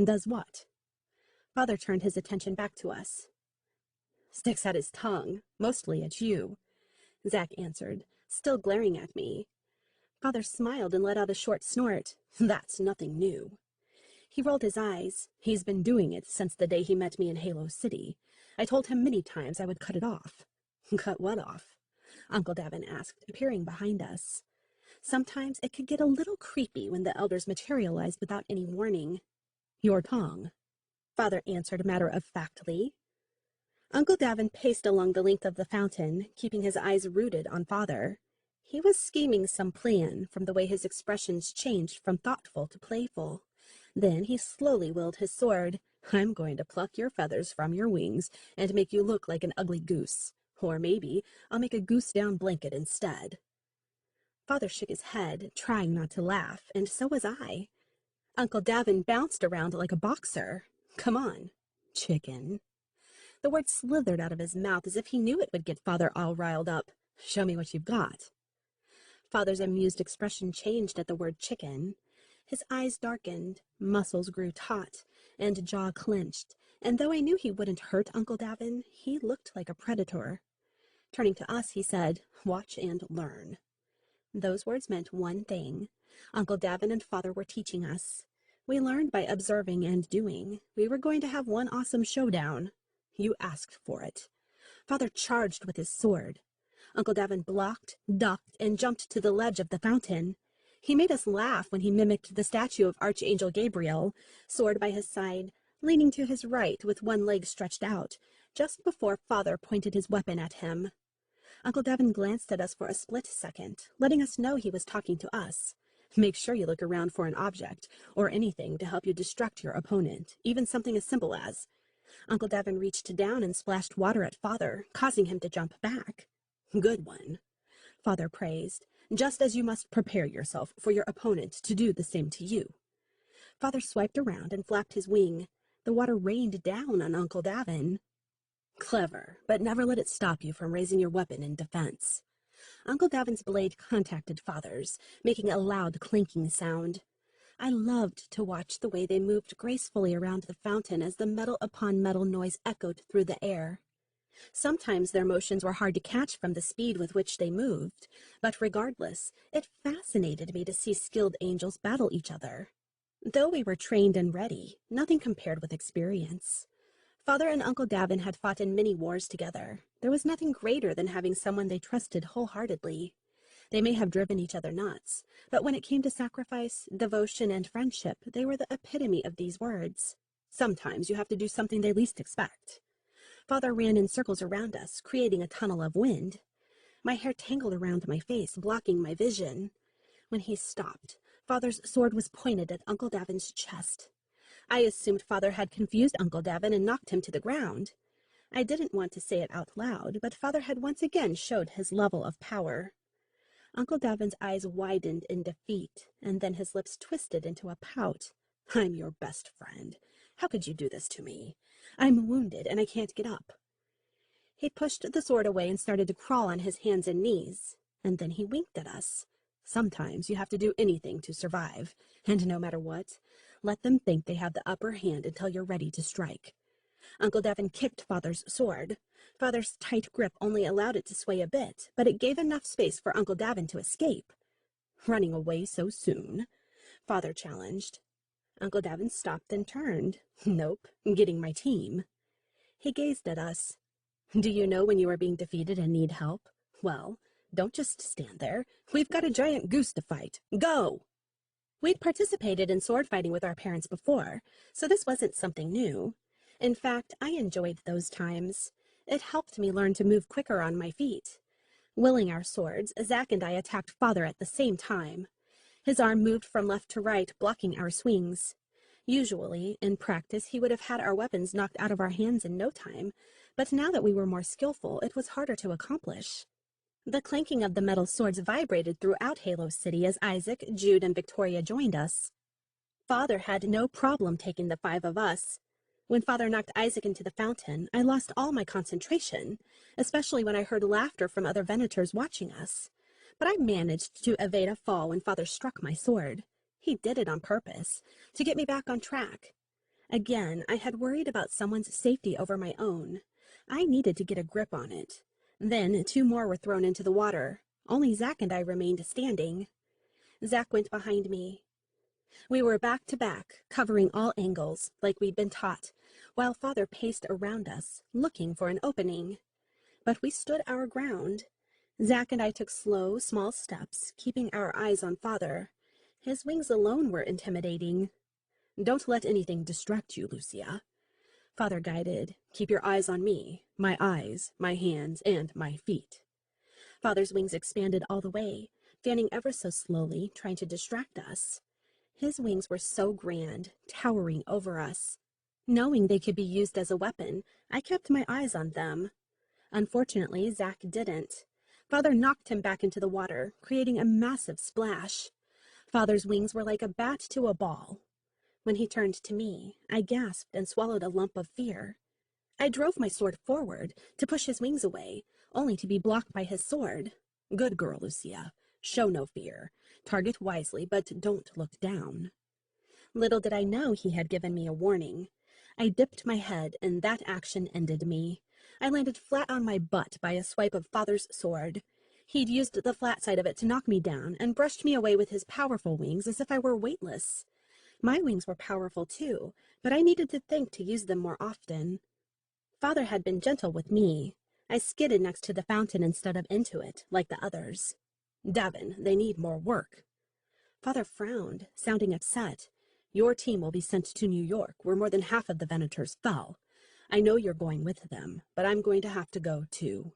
Does what? Father turned his attention back to us. Sticks at his tongue, mostly at you, Zach answered, still glaring at me. Father smiled and let out a short snort. That's nothing new. He rolled his eyes. He's been doing it since the day he met me in Halo City. I told him many times I would cut it off. Cut what off? Uncle Davin asked, appearing behind us. Sometimes it could get a little creepy when the elders materialized without any warning. Your tongue, Father answered matter-of-factly. Uncle Davin paced along the length of the fountain, keeping his eyes rooted on Father. He was scheming some plan from the way his expressions changed from thoughtful to playful. Then he slowly willed his sword. I'm going to pluck your feathers from your wings and make you look like an ugly goose. Or maybe I'll make a goose-down blanket instead. Father shook his head, trying not to laugh, and so was I. Uncle Davin bounced around like a boxer. Come on, chicken. The word slithered out of his mouth as if he knew it would get Father all riled up. Show me what you've got. Father's amused expression changed at the word chicken. His eyes darkened, muscles grew taut, and jaw clenched, and though I knew he wouldn't hurt Uncle Davin, he looked like a predator. Turning to us, he said, Watch and learn. Those words meant one thing. Uncle Davin and Father were teaching us. We learned by observing and doing. We were going to have one awesome showdown. You asked for it. Father charged with his sword. Uncle Davin blocked, ducked, and jumped to the ledge of the fountain. He made us laugh when he mimicked the statue of Archangel Gabriel, sword by his side, leaning to his right with one leg stretched out, just before Father pointed his weapon at him. Uncle Davin glanced at us for a split second, letting us know he was talking to us. Make sure you look around for an object, or anything to help you distract your opponent, even something as simple as... Uncle Davin reached down and splashed water at Father, causing him to jump back. Good one, Father praised, just as you must prepare yourself for your opponent to do the same to you. Father swiped around and flapped his wing. The water rained down on Uncle Davin. Clever, but never let it stop you from raising your weapon in defense. Uncle Davin's blade contacted Father's, making a loud clinking sound. I loved to watch the way they moved gracefully around the fountain as the metal upon metal noise echoed through the air. Sometimes their motions were hard to catch from the speed with which they moved, but regardless, it fascinated me to see skilled angels battle each other. Though we were trained and ready, nothing compared with experience. Father and Uncle Davin had fought in many wars together. There was nothing greater than having someone they trusted wholeheartedly. They may have driven each other nuts, but when it came to sacrifice, devotion, and friendship, they were the epitome of these words. Sometimes you have to do something they least expect. Father ran in circles around us, creating a tunnel of wind. My hair tangled around my face, blocking my vision. When he stopped, Father's sword was pointed at Uncle Davin's chest. I assumed Father had confused Uncle Davin and knocked him to the ground. I didn't want to say it out loud, but Father had once again showed his level of power. Uncle Davin's eyes widened in defeat, and then his lips twisted into a pout. I'm your best friend. How could you do this to me? I'm wounded, and I can't get up. He pushed the sword away and started to crawl on his hands and knees, and then he winked at us. Sometimes you have to do anything to survive, and no matter what, let them think they have the upper hand until you're ready to strike. Uncle Davin kicked Father's sword. Father's tight grip only allowed it to sway a bit, but it gave enough space for Uncle Davin to escape. Running away so soon? Father challenged. Uncle Davin stopped and turned. Nope, getting my team. He gazed at us. Do you know when you are being defeated and need help? Well, don't just stand there. We've got a giant goose to fight. Go! We'd participated in sword fighting with our parents before, so this wasn't something new. In fact, I enjoyed those times. It helped me learn to move quicker on my feet. Willing our swords, Zack and I attacked Father at the same time. His arm moved from left to right, blocking our swings. Usually, in practice, he would have had our weapons knocked out of our hands in no time, but now that we were more skillful, it was harder to accomplish. The clanking of the metal swords vibrated throughout Halo City as Isaac, Jude, and Victoria joined us. Father had no problem taking the 5 of us. When Father knocked Isaac into the fountain, I lost all my concentration, especially when I heard laughter from other Venators watching us. But I managed to evade a fall when Father struck my sword. He did it on purpose, to get me back on track. Again, I had worried about someone's safety over my own. I needed to get a grip on it. Then 2 more were thrown into the water. Only Zack and I remained standing. Zack went behind me. We were back to back, covering all angles, like we'd been taught, while Father paced around us, looking for an opening. But we stood our ground. Zack and I took slow, small steps, keeping our eyes on Father. His wings alone were intimidating. Don't let anything distract you, Lucia. Father guided. Keep your eyes on me, my eyes, my hands, and my feet. Father's wings expanded all the way, fanning ever so slowly, trying to distract us. His wings were so grand, towering over us. Knowing they could be used as a weapon, I kept my eyes on them. Unfortunately, Zack didn't. Father knocked him back into the water, creating a massive splash. Father's wings were like a bat to a ball. When he turned to me, I gasped and swallowed a lump of fear. I drove my sword forward to push his wings away, only to be blocked by his sword. Good girl, Lucia. Show no fear. Target wisely, but don't look down. Little did I know he had given me a warning. I dipped my head, and that action ended me. I landed flat on my butt by a swipe of Father's sword. He'd used the flat side of it to knock me down and brushed me away with his powerful wings as if I were weightless. My wings were powerful too, but I needed to think to use them more often. Father had been gentle with me. I skidded next to the fountain instead of into it, like the others. Davin, they need more work. Father frowned, sounding upset. Your team will be sent to New York, where more than half of the Venators fell. I know you're going with them, but I'm going to have to go too.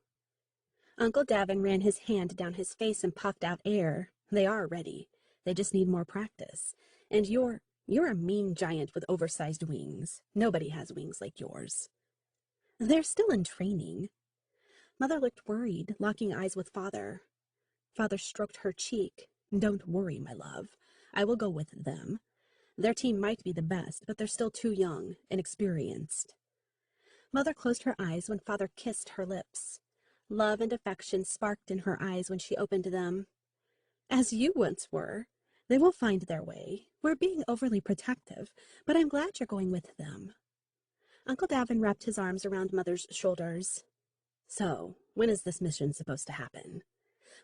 Uncle Davin ran his hand down his face and puffed out air. They are ready. They just need more practice. And you're a mean giant with oversized wings. Nobody has wings like yours. They're still in training. Mother looked worried, locking eyes with Father. Father stroked her cheek. Don't worry, my love. I will go with them. Their team might be the best, but they're still too young, inexperienced. Mother closed her eyes when Father kissed her lips. Love and affection sparked in her eyes when she opened them. As you once were. They will find their way. We're being overly protective, but I'm glad you're going with them. Uncle Davin wrapped his arms around Mother's shoulders. So, when is this mission supposed to happen?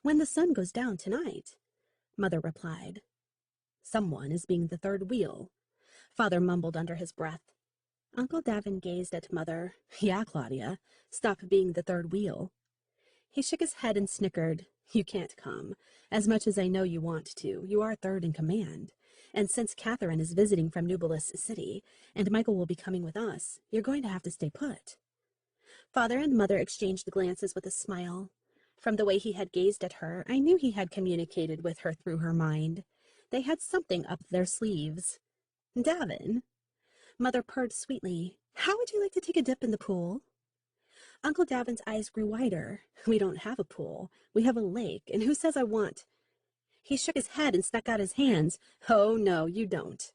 When the sun goes down tonight, Mother replied. Someone is being the third wheel, Father mumbled under his breath. Uncle Davin gazed at Mother. Yeah, Claudia, stop being the third wheel. He shook his head and snickered. You can't come. As much as I know you want to, you are third in command. And since Catherine is visiting from Nubilis City, and Michael will be coming with us, you're going to have to stay put. Father and Mother exchanged glances with a smile. From the way he had gazed at her, I knew he had communicated with her through her mind. They had something up their sleeves. Davin, Mother purred sweetly. How would you like to take a dip in the pool? Uncle Davin's eyes grew wider. We don't have a pool. We have a lake, and who says I want? He shook his head and stuck out his hands. Oh, no, you don't.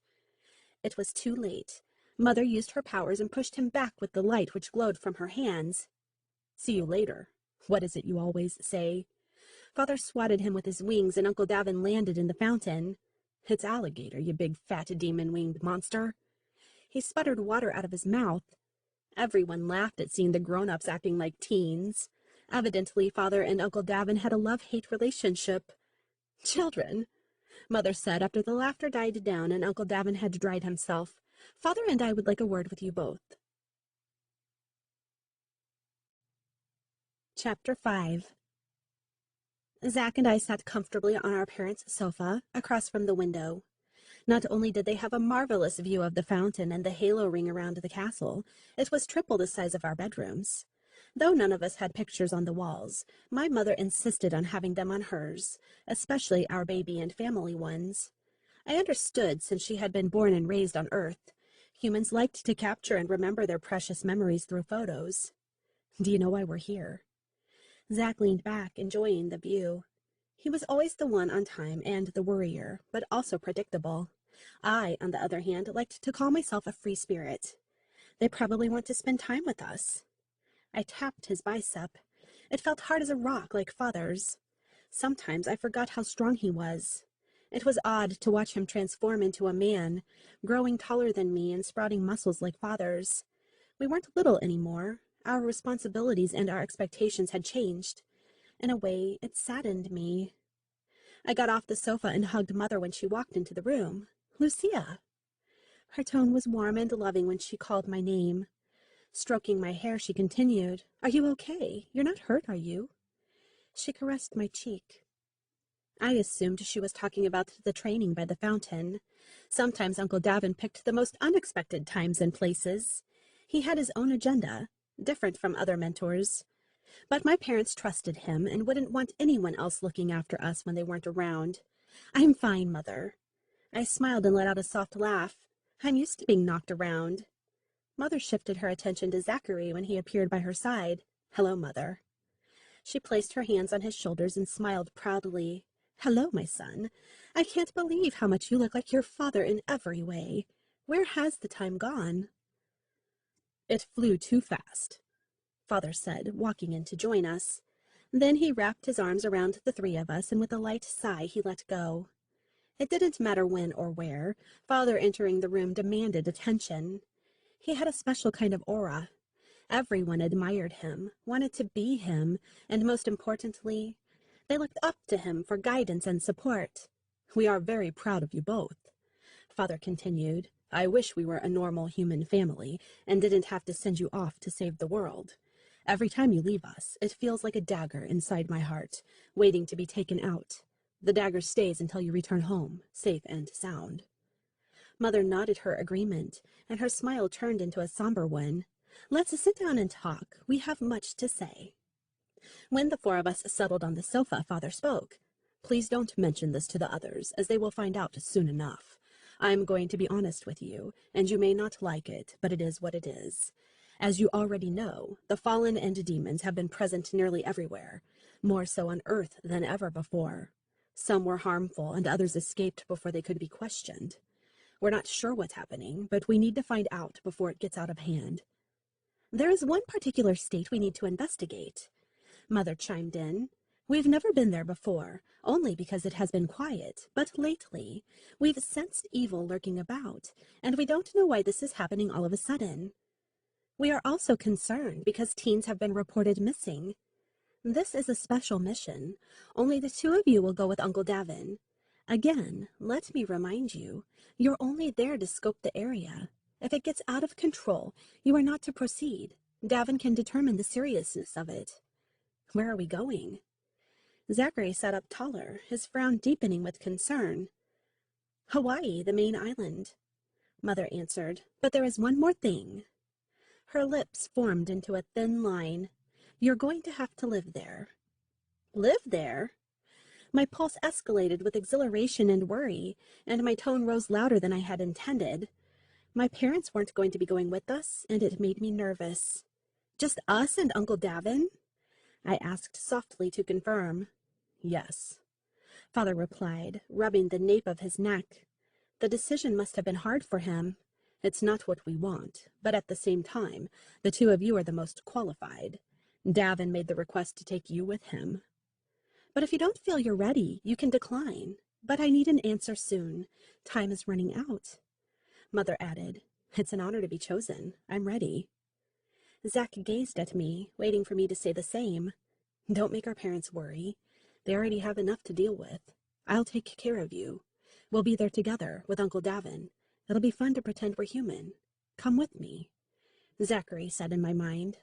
It was too late. Mother used her powers and pushed him back with the light which glowed from her hands. See you later. What is it you always say? Father swatted him with his wings, and Uncle Davin landed in the fountain. It's alligator, you big fat demon-winged monster. He sputtered water out of his mouth. Everyone laughed at seeing the grown-ups acting like teens. Evidently, Father and Uncle Davin had a love-hate relationship. Children, Mother said after the laughter died down and Uncle Davin had dried himself. Father and I would like a word with you both. Chapter 5. Zach and I sat comfortably on our parents' sofa, across from the window. Not only did they have a marvelous view of the fountain and the halo ring around the castle, it was triple the size of our bedrooms. Though none of us had pictures on the walls, my mother insisted on having them on hers, especially our baby and family ones. I understood, since she had been born and raised on Earth. Humans liked to capture and remember their precious memories through photos. Do you know why we're here? Zach leaned back, enjoying the view. He was always the one on time and the worrier, but also predictable. I, on the other hand, liked to call myself a free spirit. They probably want to spend time with us. I tapped his bicep. It felt hard as a rock, like Father's. Sometimes I forgot how strong he was. It was odd to watch him transform into a man, growing taller than me and sprouting muscles like Father's. We weren't little anymore. Our responsibilities and our expectations had changed. In a way, it saddened me. I got off the sofa and hugged Mother when she walked into the room. Lucia. Her tone was warm and loving when she called my name. Stroking my hair, she continued, Are you okay? You're not hurt, are you? She caressed my cheek. I assumed she was talking about the training by the fountain. Sometimes Uncle Davin picked the most unexpected times and places. He had his own agenda, different from other mentors. But my parents trusted him and wouldn't want anyone else looking after us when they weren't around. I'm fine, Mother. I smiled and let out a soft laugh. I'm used to being knocked around. Mother shifted her attention to Zachary when he appeared by her side. Hello, Mother. She placed her hands on his shoulders and smiled proudly. Hello, my son. I can't believe how much you look like your father in every way. Where has the time gone? It flew too fast, Father said, walking in to join us. Then he wrapped his arms around the three of us, and with a light sigh he let go. It didn't matter when or where. Father entering the room demanded attention. He had a special kind of aura. Everyone admired him, wanted to be him, and most importantly, they looked up to him for guidance and support. We are very proud of you both, Father continued. I wish we were a normal human family and didn't have to send you off to save the world. Every time you leave us, it feels like a dagger inside my heart, waiting to be taken out. The dagger stays until you return home, safe and sound. Mother nodded her agreement, and her smile turned into a somber one. Let's sit down and talk. We have much to say. When the four of us settled on the sofa, Father spoke. Please don't mention this to the others, as they will find out soon enough. I'm going to be honest with you, and you may not like it, but it is what it is. As you already know, the fallen and demons have been present nearly everywhere, more so on Earth than ever before. Some were harmful, and others escaped before they could be questioned. We're not sure what's happening, but we need to find out before it gets out of hand. There is one particular state we need to investigate, Mother chimed in. We've never been there before, only because it has been quiet, but lately we've sensed evil lurking about, and we don't know why this is happening all of a sudden. We are also concerned because teens have been reported missing. This is a special mission. Only the two of you will go with Uncle Davin. Again, let me remind you, you're only there to scope the area. If it gets out of control, you are not to proceed. Davin can determine the seriousness of it. Where are we going? Zachary sat up taller, his frown deepening with concern. Hawaii, the main island, Mother answered, but there is one more thing. Her lips formed into a thin line. You're going to have to live there. Live there? My pulse escalated with exhilaration and worry, and my tone rose louder than I had intended. My parents weren't going to be going with us, and it made me nervous. Just us and Uncle Davin? I asked softly to confirm. Yes, Father replied, rubbing the nape of his neck. The decision must have been hard for him. It's not what we want, but at the same time, the two of you are the most qualified. Davin made the request to take you with him. But if you don't feel you're ready, you can decline. But I need an answer soon. Time is running out. Mother added, It's an honor to be chosen. I'm ready. Zach gazed at me, waiting for me to say the same. Don't make our parents worry. They already have enough to deal with. I'll take care of you. We'll be there together with Uncle Davin. It'll be fun to pretend we're human. Come with me, Zachary said in my mind.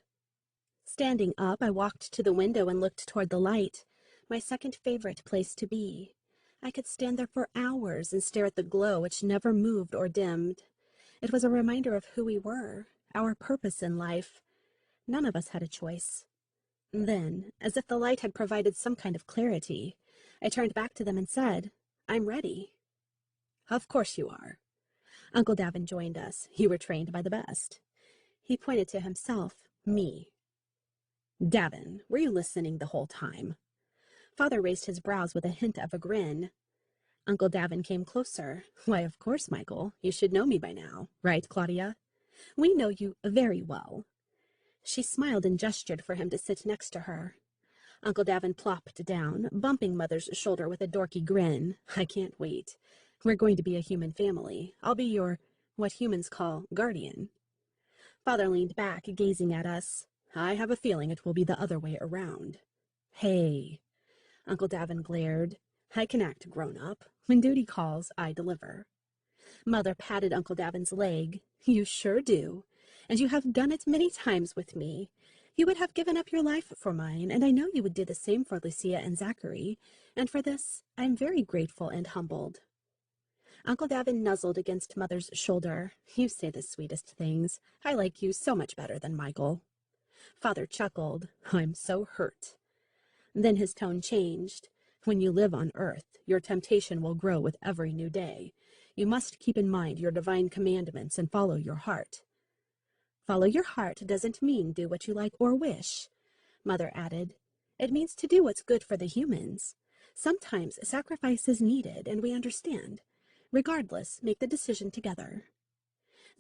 Standing up, I walked to the window and looked toward the light, my second favorite place to be. I could stand there for hours and stare at the glow which never moved or dimmed. It was a reminder of who we were, our purpose in life. None of us had a choice. Then, as if the light had provided some kind of clarity, I turned back to them and said, I'm ready. Of course you are. Uncle Davin joined us. You were trained by the best. He pointed to himself, me. Davin, were you listening the whole time? Father raised his brows with a hint of a grin. Uncle Davin came closer. Why, of course, Michael. You should know me by now. Right, Claudia? We know you very well. She smiled and gestured for him to sit next to her. Uncle Davin plopped down, bumping Mother's shoulder with a dorky grin. I can't wait. We're going to be a human family. I'll be your, what humans call, guardian. Father leaned back, gazing at us. I have a feeling it will be the other way around. Hey, Uncle Davin glared. I can act grown-up. When duty calls, I deliver. Mother patted Uncle Davin's leg. You sure do. And you have done it many times with me. You would have given up your life for mine, and I know you would do the same for Lucia and Zachary, and for this I'm very grateful and humbled. Uncle Davin nuzzled against Mother's shoulder. You say the sweetest things. I like you so much better than Michael. Father chuckled. I'm so hurt. Then his tone changed. When you live on earth, your temptation will grow with every new day. You must keep in mind your divine commandments and follow your heart. Follow your heart doesn't mean do what you like or wish, Mother added. It means to do what's good for the humans. Sometimes sacrifice is needed, and we understand. Regardless, make the decision together.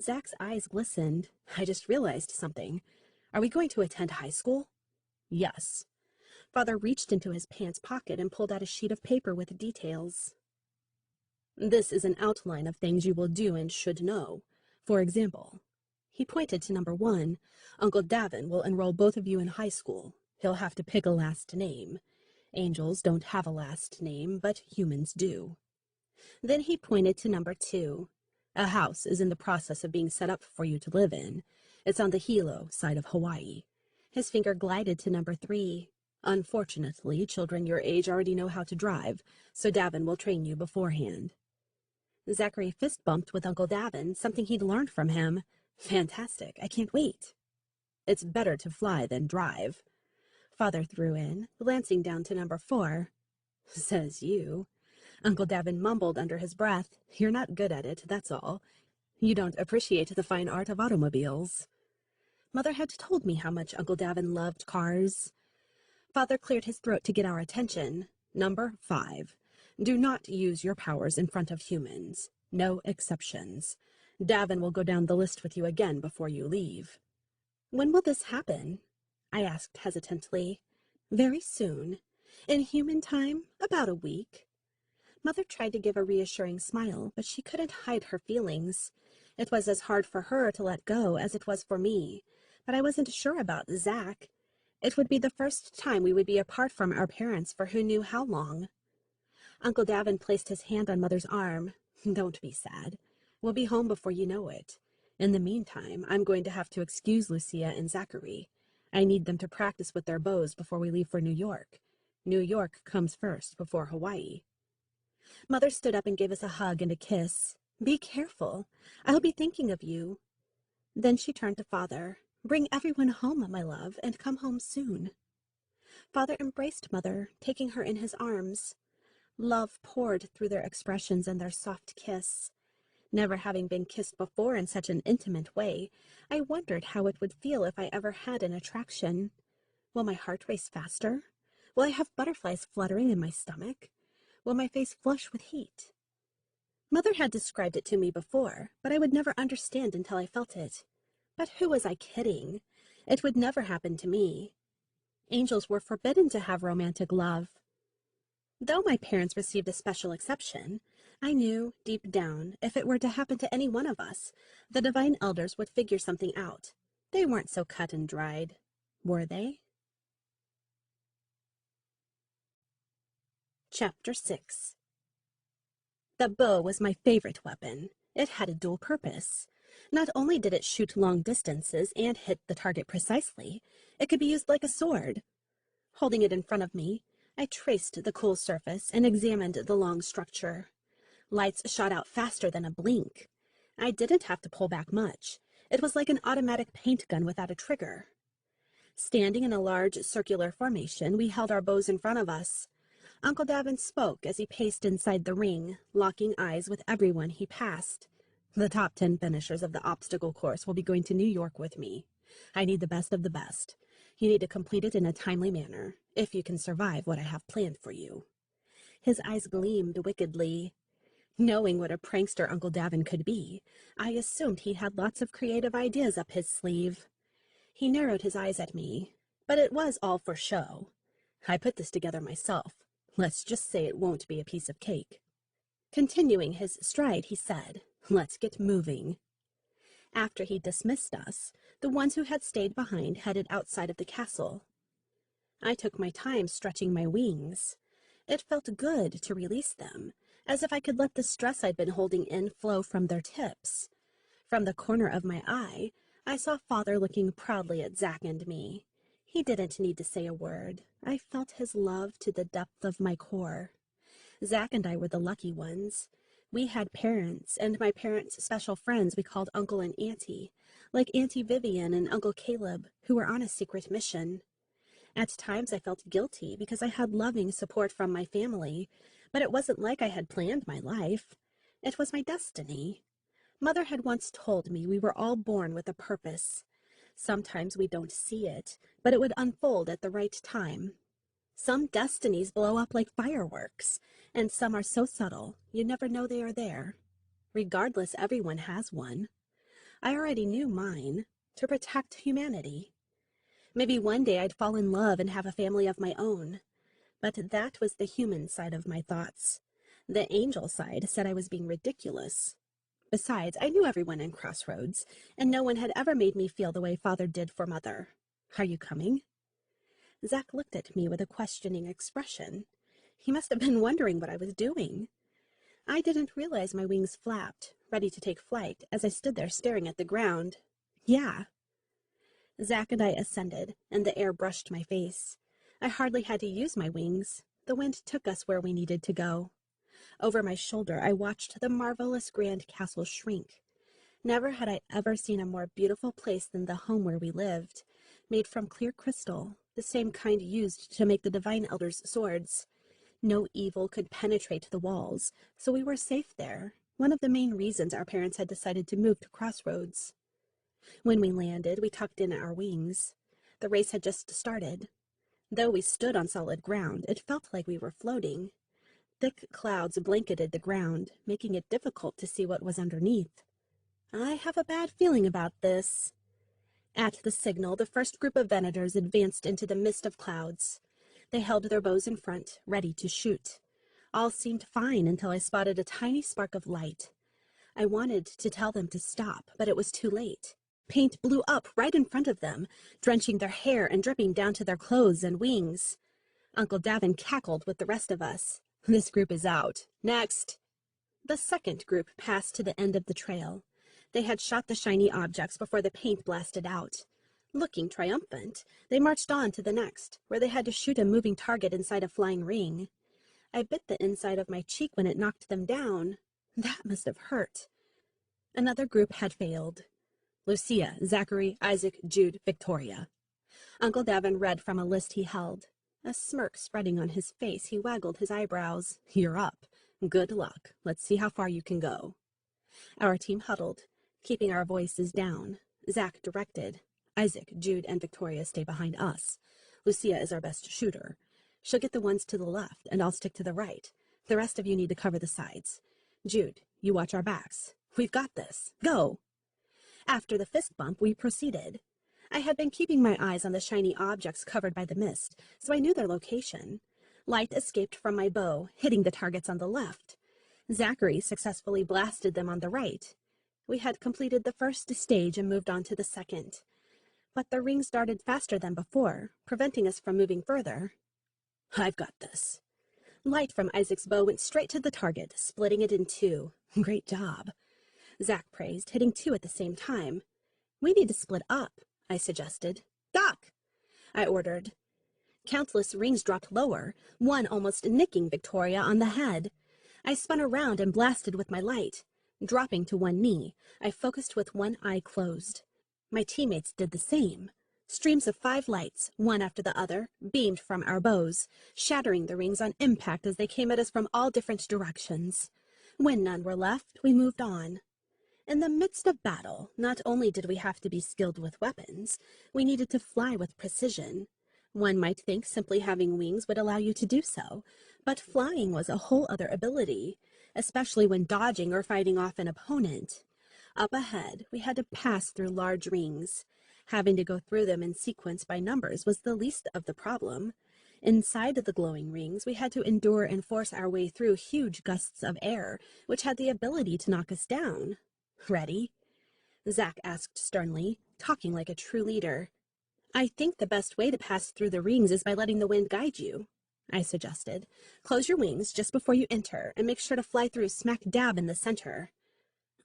Zach's eyes glistened. I just realized something. Are we going to attend high school? Yes. Father reached into his pants pocket and pulled out a sheet of paper with details. This is an outline of things you will do and should know. For example, he pointed to number 1. Uncle Davin will enroll both of you in high school. He'll have to pick a last name. Angels don't have a last name, but humans do. Then he pointed to number 2. A house is in the process of being set up for you to live in. It's on the Hilo side of Hawaii. His finger glided to number 3. Unfortunately, children your age already know how to drive, so Davin will train you beforehand. Zachary fist-bumped with Uncle Davin, something he'd learned from him. Fantastic, I can't wait. It's better to fly than drive. Father threw in, glancing down to number 4. Says you. Uncle Davin mumbled under his breath. You're not good at it, that's all. You don't appreciate the fine art of automobiles. Mother had told me how much Uncle Davin loved cars. Father cleared his throat to get our attention. Number 5. Do not use your powers in front of humans. No exceptions. Davin will go down the list with you again before you leave. When will this happen? I asked hesitantly. Very soon. In human time, about a week. Mother tried to give a reassuring smile, but she couldn't hide her feelings. It was as hard for her to let go as it was for me. but I wasn't sure about Zach. It would be the first time we would be apart from our parents for who knew how long. Uncle Davin placed his hand on Mother's arm. Don't be sad. We'll be home before you know it. In the meantime, I'm going to have to excuse Lucia and Zachary. I need them to practice with their bows before we leave for New York. New York comes first before Hawaii. Mother stood up and gave us a hug and a kiss. Be careful. I'll be thinking of you. Then she turned to Father. Bring everyone home, my love, and come home soon. Father embraced Mother, taking her in his arms. Love poured through their expressions and their soft kiss. Never having been kissed before in such an intimate way, I wondered how it would feel if I ever had an attraction. Will my heart race faster? Will I have butterflies fluttering in my stomach? Will my face flush with heat? Mother had described it to me before, but I would never understand until I felt it. But who was I kidding? It would never happen to me. Angels were forbidden to have romantic love. Though my parents received a special exception, I knew, deep down, if it were to happen to any one of us, the divine elders would figure something out. They weren't so cut and dried, were they? Chapter 6. The bow was my favorite weapon. It had a dual purpose. Not only did it shoot long distances and hit the target precisely, it could be used like a sword. Holding it in front of me, I traced the cool surface and examined the long structure. Lights shot out faster than a blink. I didn't have to pull back much. It was like an automatic paint gun without a trigger. Standing in a large circular formation, we held our bows in front of us. Uncle Davin spoke as he paced inside the ring, locking eyes with everyone he passed. The top 10 finishers of the obstacle course will be going to New York with me. I need the best of the best. You need to complete it in a timely manner, if you can survive what I have planned for you. His eyes gleamed wickedly. Knowing what a prankster Uncle Davin could be, I assumed he had lots of creative ideas up his sleeve. He narrowed his eyes at me, but it was all for show. I put this together myself. Let's just say it won't be a piece of cake. Continuing his stride, he said, "Let's get moving." After he dismissed us, the ones who had stayed behind headed outside of the castle. I took my time stretching my wings. It felt good to release them, as if I could let the stress I'd been holding in flow from their tips. From the corner of my eye, I saw Father looking proudly at Zach and me. He didn't need to say a word. I felt his love to the depth of my core. Zach and I were the lucky ones. We had parents, and my parents' special friends we called Uncle and Auntie, like Auntie Vivian and Uncle Caleb, who were on a secret mission. At times I felt guilty because I had loving support from my family, but it wasn't like I had planned my life. It was my destiny. Mother had once told me we were all born with a purpose. Sometimes we don't see it, but it would unfold at the right time. Some destinies blow up like fireworks, and some are so subtle you never know they are there. Regardless, everyone has one. I already knew mine, to protect humanity. Maybe one day I'd fall in love and have a family of my own. But that was the human side of my thoughts. The angel side said I was being ridiculous. Besides, I knew everyone in Crossroads, and no one had ever made me feel the way Father did for Mother. Are you coming? Zach looked at me with a questioning expression. He must have been wondering what I was doing. I didn't realize my wings flapped, ready to take flight, as I stood there staring at the ground. Yeah. Zach and I ascended, and the air brushed my face. I hardly had to use my wings. The wind took us where we needed to go. Over my shoulder, I watched the marvelous grand castle shrink. Never had I ever seen a more beautiful place than the home where we lived, made from clear crystal, the same kind used to make the divine elders' swords. No evil could penetrate the walls, so we were safe there, one of the main reasons our parents had decided to move to Crossroads. When we landed, we tucked in our wings. The race had just started. Though we stood on solid ground, it felt like we were floating. Thick clouds blanketed the ground, making it difficult to see what was underneath. I have a bad feeling about this. At the signal, the first group of venators advanced into the mist of clouds. They held their bows in front, ready to shoot. All seemed fine until I spotted a tiny spark of light. I wanted to tell them to stop, but it was too late. Paint blew up right in front of them, drenching their hair and dripping down to their clothes and wings. Uncle Davin cackled with the rest of us. This group is out. Next. The second group passed to the end of the trail. They had shot the shiny objects before the paint blasted out. Looking triumphant, they marched on to the next, where they had to shoot a moving target inside a flying ring. I bit the inside of my cheek when it knocked them down. That must have hurt. Another group had failed. Lucia, Zachary, Isaac, Jude, Victoria. Uncle Davin read from a list he held. A smirk spreading on his face, he waggled his eyebrows. You're up. Good luck. Let's see how far you can go. Our team huddled, keeping our voices down. Zach directed. Isaac, Jude, and Victoria stay behind us. Lucia is our best shooter. She'll get the ones to the left, and I'll stick to the right. The rest of you need to cover the sides. Jude, you watch our backs. We've got this. Go! After the fist bump, we proceeded. I had been keeping my eyes on the shiny objects covered by the mist, so I knew their location. Light escaped from my bow, hitting the targets on the left. Zachary successfully blasted them on the right. We had completed the first stage and moved on to the second. But the rings darted faster than before, preventing us from moving further. I've got this. Light from Isaac's bow went straight to the target, splitting it in two. Great job. Zach praised, hitting two at the same time. We need to split up, I suggested. Duck! I ordered. Countless rings dropped lower, one almost nicking Victoria on the head. I spun around and blasted with my light. Dropping to one knee, I focused with one eye closed. My teammates did the same. Streams of 5 lights, one after the other, beamed from our bows, shattering the rings on impact as they came at us from all different directions. When none were left, we moved on. In the midst of battle, not only did we have to be skilled with weapons, we needed to fly with precision. One might think simply having wings would allow you to do so, but flying was a whole other ability, especially when dodging or fighting off an opponent. Up ahead, we had to pass through large rings. Having to go through them in sequence by numbers was the least of the problem. Inside the glowing rings, we had to endure and force our way through huge gusts of air, which had the ability to knock us down. Ready? Zach asked sternly, talking like a true leader. I think the best way to pass through the rings is by letting the wind guide you, I suggested. Close your wings just before you enter, and make sure to fly through smack dab in the center.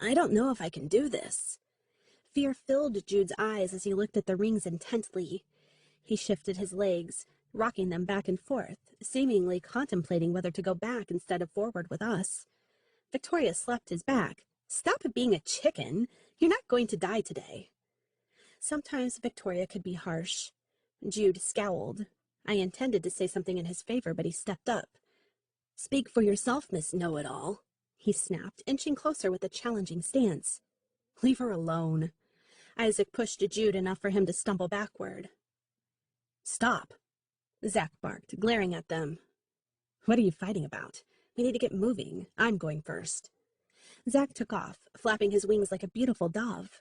I don't know if I can do this. Fear filled Jude's eyes as he looked at the rings intently. He shifted his legs, rocking them back and forth, seemingly contemplating whether to go back instead of forward with us. Victoria slapped his back. Stop being a chicken. You're not going to die today. Sometimes Victoria could be harsh. Jude scowled. I intended to say something in his favor, but he stepped up. Speak for yourself, Miss Know-It-All, he snapped, inching closer with a challenging stance. Leave her alone. Isaac pushed Jude enough for him to stumble backward. Stop, Zach barked, glaring at them. What are you fighting about? We need to get moving. I'm going first. Zach took off, flapping his wings like a beautiful dove.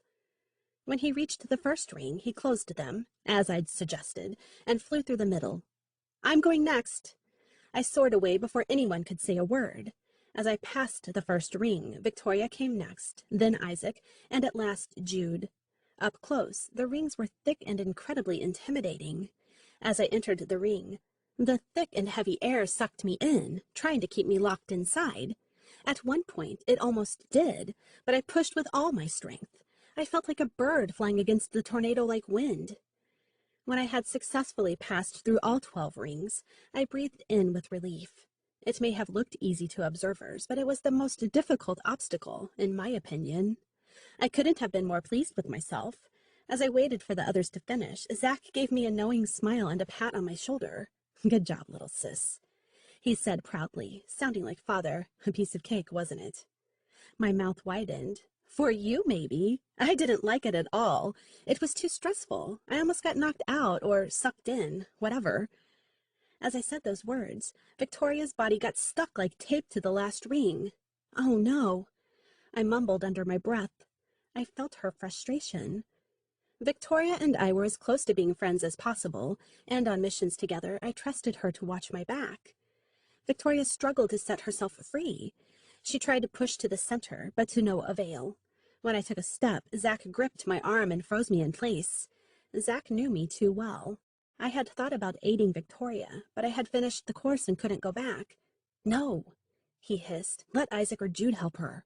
When he reached the first ring, he closed them, as I'd suggested, and flew through the middle. I'm going next. I soared away before anyone could say a word. As I passed the first ring, Victoria came next, then Isaac, and at last Jude. Up close, the rings were thick and incredibly intimidating. As I entered the ring, the thick and heavy air sucked me in, trying to keep me locked inside. At one point, it almost did, but I pushed with all my strength. I felt like a bird flying against the tornado-like wind. When I had successfully passed through all 12 rings, I breathed in with relief. It may have looked easy to observers, but it was the most difficult obstacle, in my opinion. I couldn't have been more pleased with myself. As I waited for the others to finish, Zach gave me a knowing smile and a pat on my shoulder. Good job, little sis, he said proudly, sounding like father. A piece of cake, wasn't it? My mouth widened. For you, maybe. I didn't like it at all. It was too stressful. I almost got knocked out or sucked in, whatever. As I said those words, Victoria's body got stuck like tape to the last ring. Oh, no. I mumbled under my breath. I felt her frustration. Victoria and I were as close to being friends as possible, and on missions together, I trusted her to watch my back. Victoria struggled to set herself free. She tried to push to the center, but to no avail. When I took a step, Zack gripped my arm and froze me in place. Zack knew me too well. I had thought about aiding Victoria, but I had finished the course and couldn't go back. No, he hissed. Let Isaac or Jude help her.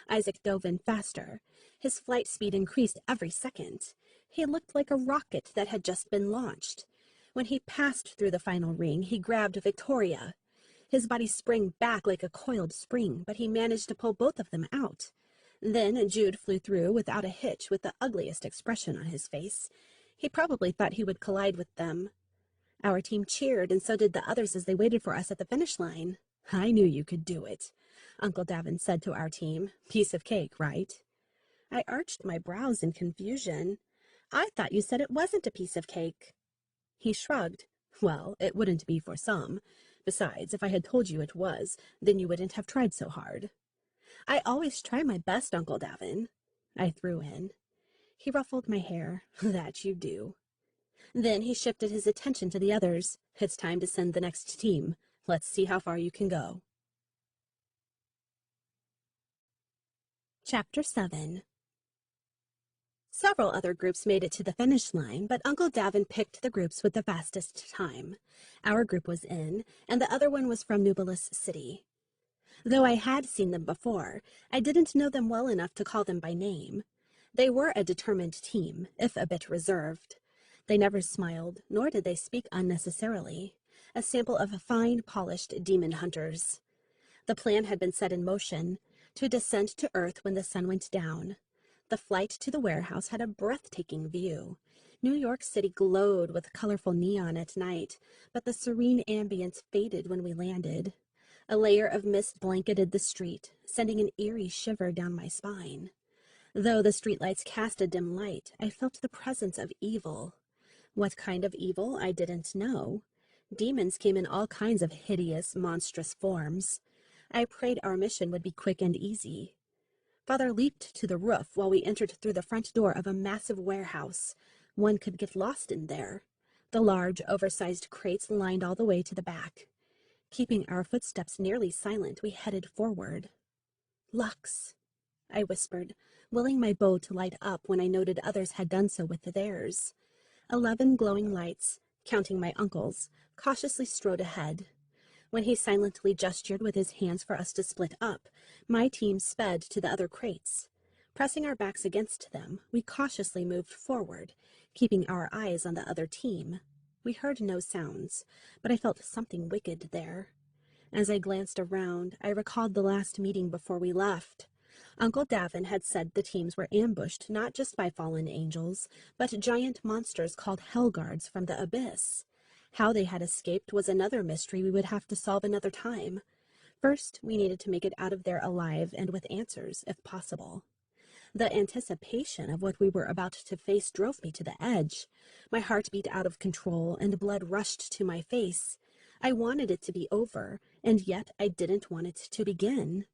Isaac dove in faster. His flight speed increased every second. He looked like a rocket that had just been launched. When he passed through the final ring, he grabbed Victoria. His body sprang back like a coiled spring, but he managed to pull both of them out. Then Jude flew through without a hitch with the ugliest expression on his face. He probably thought he would collide with them. Our team cheered, and so did the others as they waited for us at the finish line. I knew you could do it, Uncle Davin said to our team. Piece of cake, right? I arched my brows in confusion. I thought you said it wasn't a piece of cake. He shrugged. Well, it wouldn't be for some. Besides, if I had told you it was, then you wouldn't have tried so hard. I always try my best, Uncle Davin. I threw in. He ruffled my hair. That you do. Then he shifted his attention to the others. It's time to send the next team. Let's see how far you can go. Chapter 7. Several other groups made it to the finish line, but Uncle Davin picked the groups with the fastest time. Our group was in, and the other one was from Nubilis City. Though I had seen them before, I didn't know them well enough to call them by name. They were a determined team, if a bit reserved. They never smiled, nor did they speak unnecessarily. A sample of fine, polished demon hunters. The plan had been set in motion, to descend to Earth when the sun went down. The flight to the warehouse had a breathtaking view. New York City glowed with colorful neon at night, but the serene ambience faded when we landed. A layer of mist blanketed the street, sending an eerie shiver down my spine. Though the streetlights cast a dim light, I felt the presence of evil. What kind of evil, I didn't know. Demons came in all kinds of hideous, monstrous forms. I prayed our mission would be quick and easy. Father leaped to the roof while we entered through the front door of a massive warehouse. One could get lost in there. The large, oversized crates lined all the way to the back. Keeping our footsteps nearly silent, we headed forward. Lux, I whispered, willing my bow to light up when I noted others had done so with theirs. 11 glowing lights, counting my uncle's, cautiously strode ahead. When he silently gestured with his hands for us to split up, my team sped to the other crates. Pressing our backs against them, we cautiously moved forward, keeping our eyes on the other team. We heard no sounds, but I felt something wicked there. As I glanced around, I recalled the last meeting before we left. Uncle Davin had said the teams were ambushed not just by fallen angels, but giant monsters called Hellguards from the abyss. How they had escaped was another mystery we would have to solve another time. First, we needed to make it out of there alive and with answers, if possible. The anticipation of what we were about to face drove me to the edge. My heart beat out of control and blood rushed to my face. I wanted it to be over, and yet I didn't want it to begin.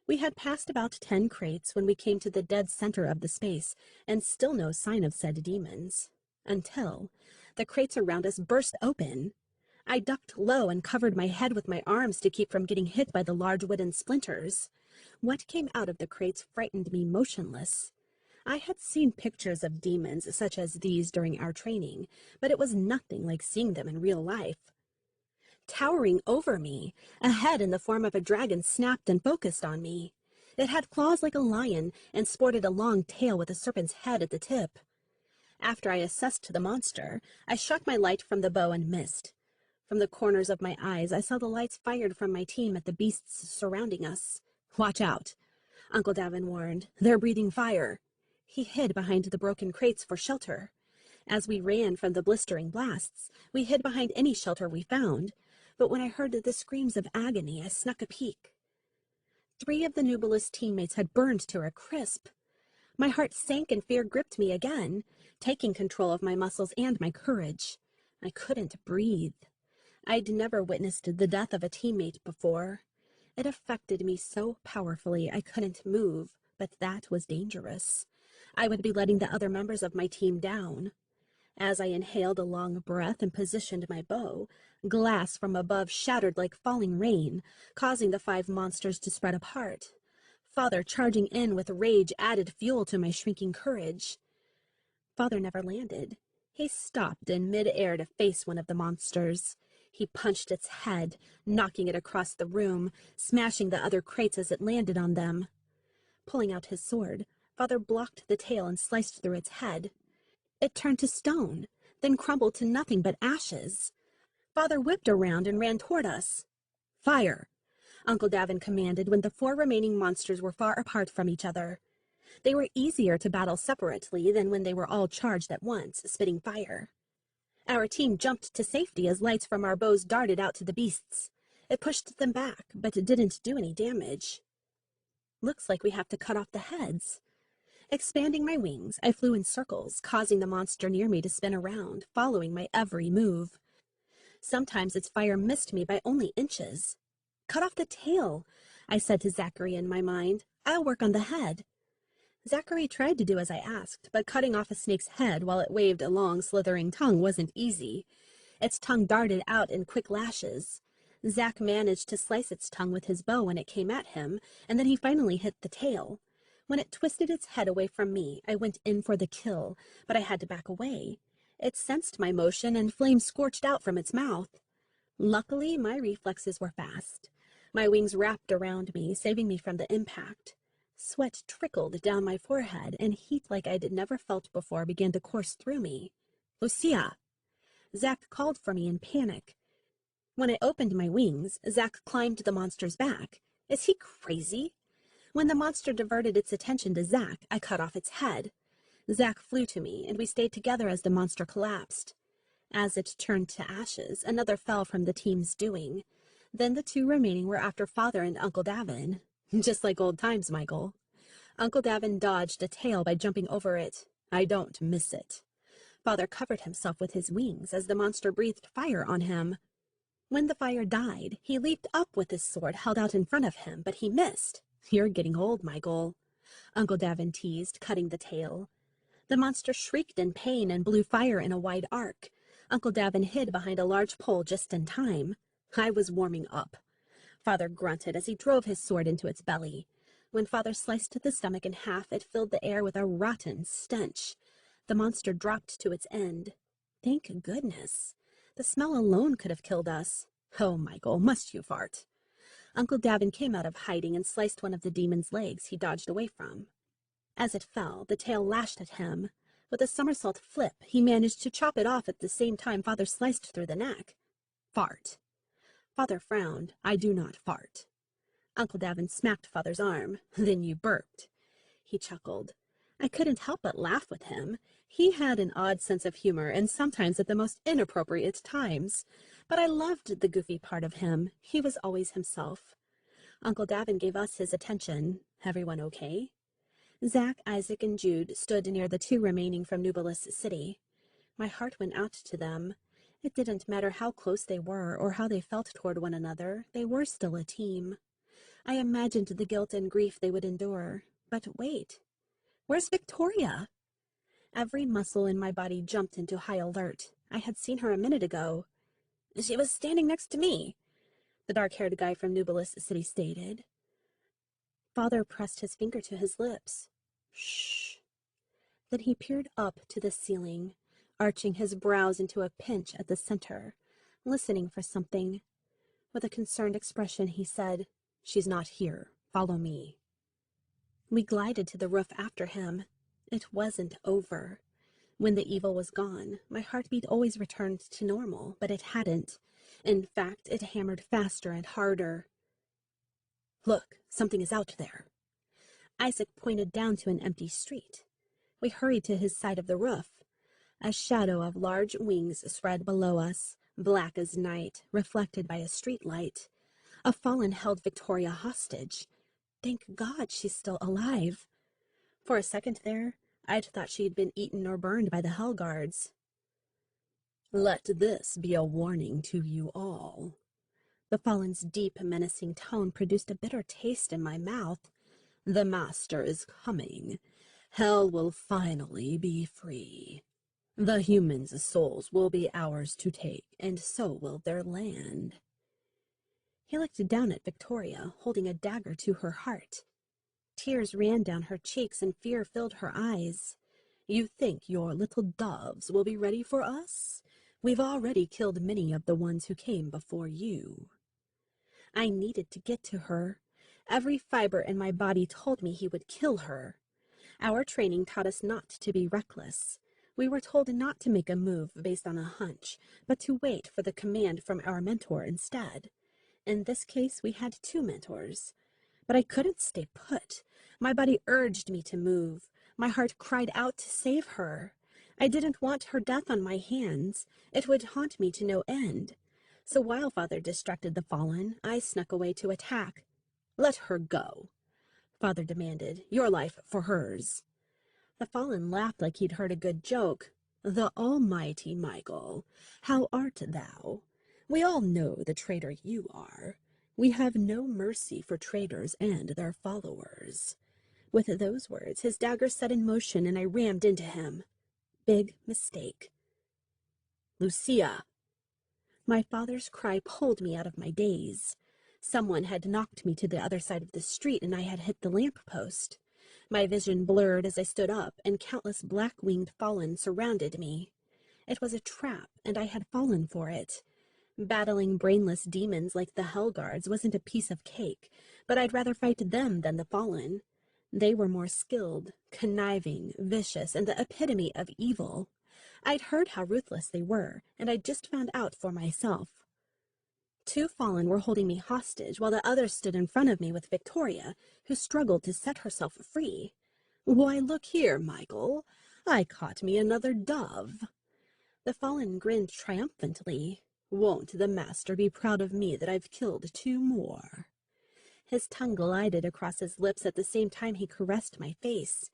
We had passed about 10 crates when we came to the dead center of the space, and still no sign of said demons. Until the crates around us burst open. I ducked low and covered my head with my arms to keep from getting hit by the large wooden splinters. What came out of the crates frightened me motionless. I had seen pictures of demons such as these during our training, but it was nothing like seeing them in real life. Towering over me, a head in the form of a dragon snapped and focused on me. It had claws like a lion and sported a long tail with a serpent's head at the tip. After I assessed the monster, I shot my light from the bow and missed. From the corners of my eyes, I saw the lights fired from my team at the beasts surrounding us. Watch out, Uncle Davin warned. They're breathing fire. He hid behind the broken crates for shelter. As we ran from the blistering blasts, we hid behind any shelter we found. But when I heard the screams of agony, I snuck a peek. 3 of the Nubilis teammates had burned to a crisp. My heart sank and fear gripped me again, taking control of my muscles and my courage. I couldn't breathe. I'd never witnessed the death of a teammate before. It affected me so powerfully I couldn't move, but that was dangerous. I would be letting the other members of my team down. As I inhaled a long breath and positioned my bow, glass from above shattered like falling rain, causing the 5 monsters to spread apart. Father charging in with rage added fuel to my shrinking courage. Father never landed. He stopped in mid-air to face one of the monsters. He punched its head, knocking it across the room, smashing the other crates as it landed on them. Pulling out his sword, Father blocked the tail and sliced through its head. It turned to stone, then crumbled to nothing but ashes. Father whipped around and ran toward us. "Fire!" Uncle Davin commanded when the 4 remaining monsters were far apart from each other. They were easier to battle separately than when they were all charged at once, spitting fire. Our team jumped to safety as lights from our bows darted out to the beasts. It pushed them back, but it didn't do any damage. Looks like we have to cut off the heads. Expanding my wings, I flew in circles, causing the monster near me to spin around, following my every move. Sometimes its fire missed me by only inches. "Cut off the tail," I said to Zachary in my mind. "I'll work on the head." Zachary tried to do as I asked, but cutting off a snake's head while it waved a long, slithering tongue wasn't easy. Its tongue darted out in quick lashes. Zach managed to slice its tongue with his bow when it came at him, and then he finally hit the tail. When it twisted its head away from me, I went in for the kill, but I had to back away. It sensed my motion, and flame scorched out from its mouth. Luckily, my reflexes were fast. My wings wrapped around me, saving me from the impact. Sweat trickled down my forehead, and heat like I'd never felt before began to course through me. "Lucia!" Zach called for me in panic. When I opened my wings, Zach climbed the monster's back. Is he crazy? When the monster diverted its attention to Zach, I cut off its head. Zach flew to me, and we stayed together as the monster collapsed. As it turned to ashes, another fell from the team's doing. Then the 2 remaining were after Father and Uncle Davin. Just like old times, Michael. Uncle Davin dodged a tail by jumping over it. I don't miss it. Father covered himself with his wings as the monster breathed fire on him. When the fire died, he leaped up with his sword held out in front of him, but he missed. "You're getting old, Michael," Uncle Davin teased, cutting the tail. The monster shrieked in pain and blew fire in a wide arc. Uncle Davin hid behind a large pole just in time. I was warming up. Father grunted as he drove his sword into its belly. When Father sliced the stomach in half, it filled the air with a rotten stench. The monster dropped to its end. Thank goodness. The smell alone could have killed us. "Oh, Michael, must you fart?" Uncle Davin came out of hiding and sliced one of the demon's legs he dodged away from. As it fell, the tail lashed at him. With a somersault flip, he managed to chop it off at the same time Father sliced through the neck. "Fart." Father frowned. "I do not fart." Uncle Davin smacked Father's arm. "Then you burped." He chuckled. I couldn't help but laugh with him. He had an odd sense of humor, and sometimes at the most inappropriate times. But I loved the goofy part of him. He was always himself. Uncle Davin gave us his attention. Everyone okay? Zach, Isaac, and Jude stood near the 2 remaining from Nubilis City. My heart went out to them. It didn't matter how close they were or how they felt toward one another. They were still a team. I imagined the guilt and grief they would endure. But wait. Where's Victoria? Every muscle in my body jumped into high alert. I had seen her a minute ago. "She was standing next to me," the dark-haired guy from Nubilis City stated. Father pressed his finger to his lips. "Shh." Then he peered up to the ceiling, arching his brows into a pinch at the center, listening for something. With a concerned expression, he said, "She's not here. Follow me." We glided to the roof after him. It wasn't over. When the evil was gone, my heartbeat always returned to normal, but it hadn't. In fact, it hammered faster and harder. "Look, something is out there." Isaac pointed down to an empty street. We hurried to his side of the roof. A shadow of large wings spread below us, black as night, reflected by a street light. A fallen held Victoria hostage. Thank God she's still alive. For a second there, I'd thought she'd been eaten or burned by the Hell Guards. "Let this be a warning to you all." The fallen's deep, menacing tone produced a bitter taste in my mouth. "The Master is coming. Hell will finally be free. The humans' souls will be ours to take, and so will their land." He looked down at Victoria, holding a dagger to her heart. Tears ran down her cheeks and fear filled her eyes. "You think your little doves will be ready for us? We've already killed many of the ones who came before you." I needed to get to her. Every fiber in my body told me he would kill her. Our training taught us not to be reckless. We were told not to make a move based on a hunch, but to wait for the command from our mentor instead. In this case, we had two mentors. But I couldn't stay put. My body urged me to move. My heart cried out to save her. I didn't want her death on my hands. It would haunt me to no end. So while Father distracted the fallen, I snuck away to attack. "Let her go," Father demanded. "Your life for hers." The fallen laughed like he'd heard a good joke. "The almighty Michael, how art thou? We all know the traitor you are. We have no mercy for traitors and their followers." With those words, his dagger set in motion and I rammed into him. Big mistake. "Lucia!" My father's cry pulled me out of my daze. Someone had knocked me to the other side of the street and I had hit the lamp post. My vision blurred as I stood up, and countless black-winged fallen surrounded me. It was a trap, and I had fallen for it. Battling brainless demons like the Hell Guards wasn't a piece of cake, but I'd rather fight them than the fallen. They were more skilled, conniving, vicious, and the epitome of evil. I'd heard how ruthless they were, and I'd just found out for myself. Two fallen were holding me hostage, while the others stood in front of me with Victoria, who struggled to set herself free. "Why, look here, Michael. I caught me another dove." The fallen grinned triumphantly. "Won't the master be proud of me that I've killed two more?" His tongue glided across his lips at the same time he caressed my face.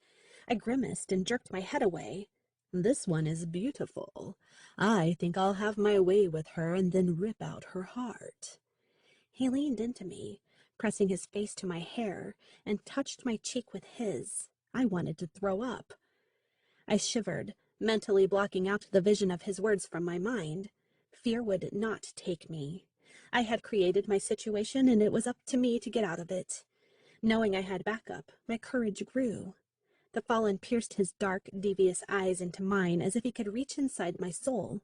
I grimaced and jerked my head away. "This one is beautiful. I think I'll have my way with her and then rip out her heart." He leaned into me, pressing his face to my hair, and touched my cheek with his. I wanted to throw up. I shivered, mentally blocking out the vision of his words from my mind. Fear would not take me. I had created my situation, and it was up to me to get out of it. Knowing I had backup, my courage grew. The fallen pierced his dark, devious eyes into mine as if he could reach inside my soul.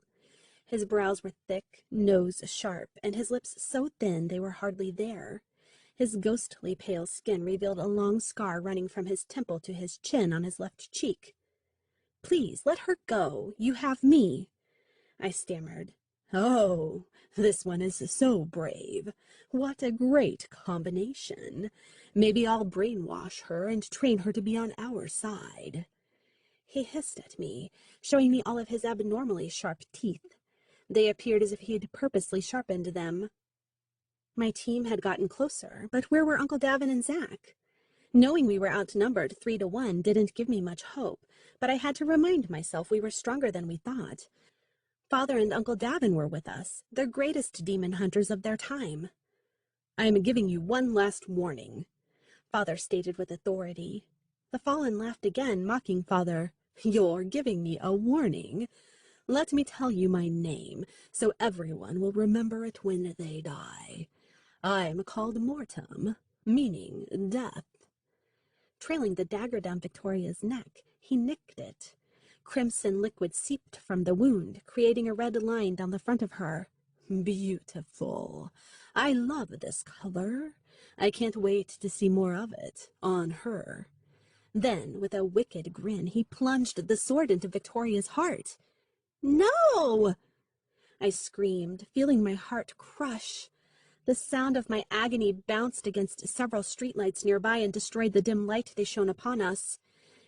His brows were thick, nose sharp, and his lips so thin they were hardly there. His ghostly pale skin revealed a long scar running from his temple to his chin on his left cheek. "Please, let her go. You have me," I stammered. "Oh, this one is so brave. What a great combination. Maybe I'll brainwash her and train her to be on our side." He hissed at me, showing me all of his abnormally sharp teeth. They appeared as if he had purposely sharpened them. My team had gotten closer, but where were Uncle Davin and Zach? Knowing we were outnumbered 3-1 didn't give me much hope, but I had to remind myself we were stronger than we thought. Father and Uncle Davin were with us, the greatest demon hunters of their time. "I am giving you one last warning," Father stated with authority. The fallen laughed again, mocking Father. "You're giving me a warning? Let me tell you my name, so everyone will remember it when they die. I'm called Mortem, meaning death." Trailing the dagger down Victoria's neck, he nicked it. Crimson liquid seeped from the wound, creating a red line down the front of her. "Beautiful. I love this color. I can't wait to see more of it on her." Then, with a wicked grin, he plunged the sword into Victoria's heart. "No!" I screamed, feeling my heart crush. The sound of my agony bounced against several streetlights nearby and destroyed the dim light they shone upon us.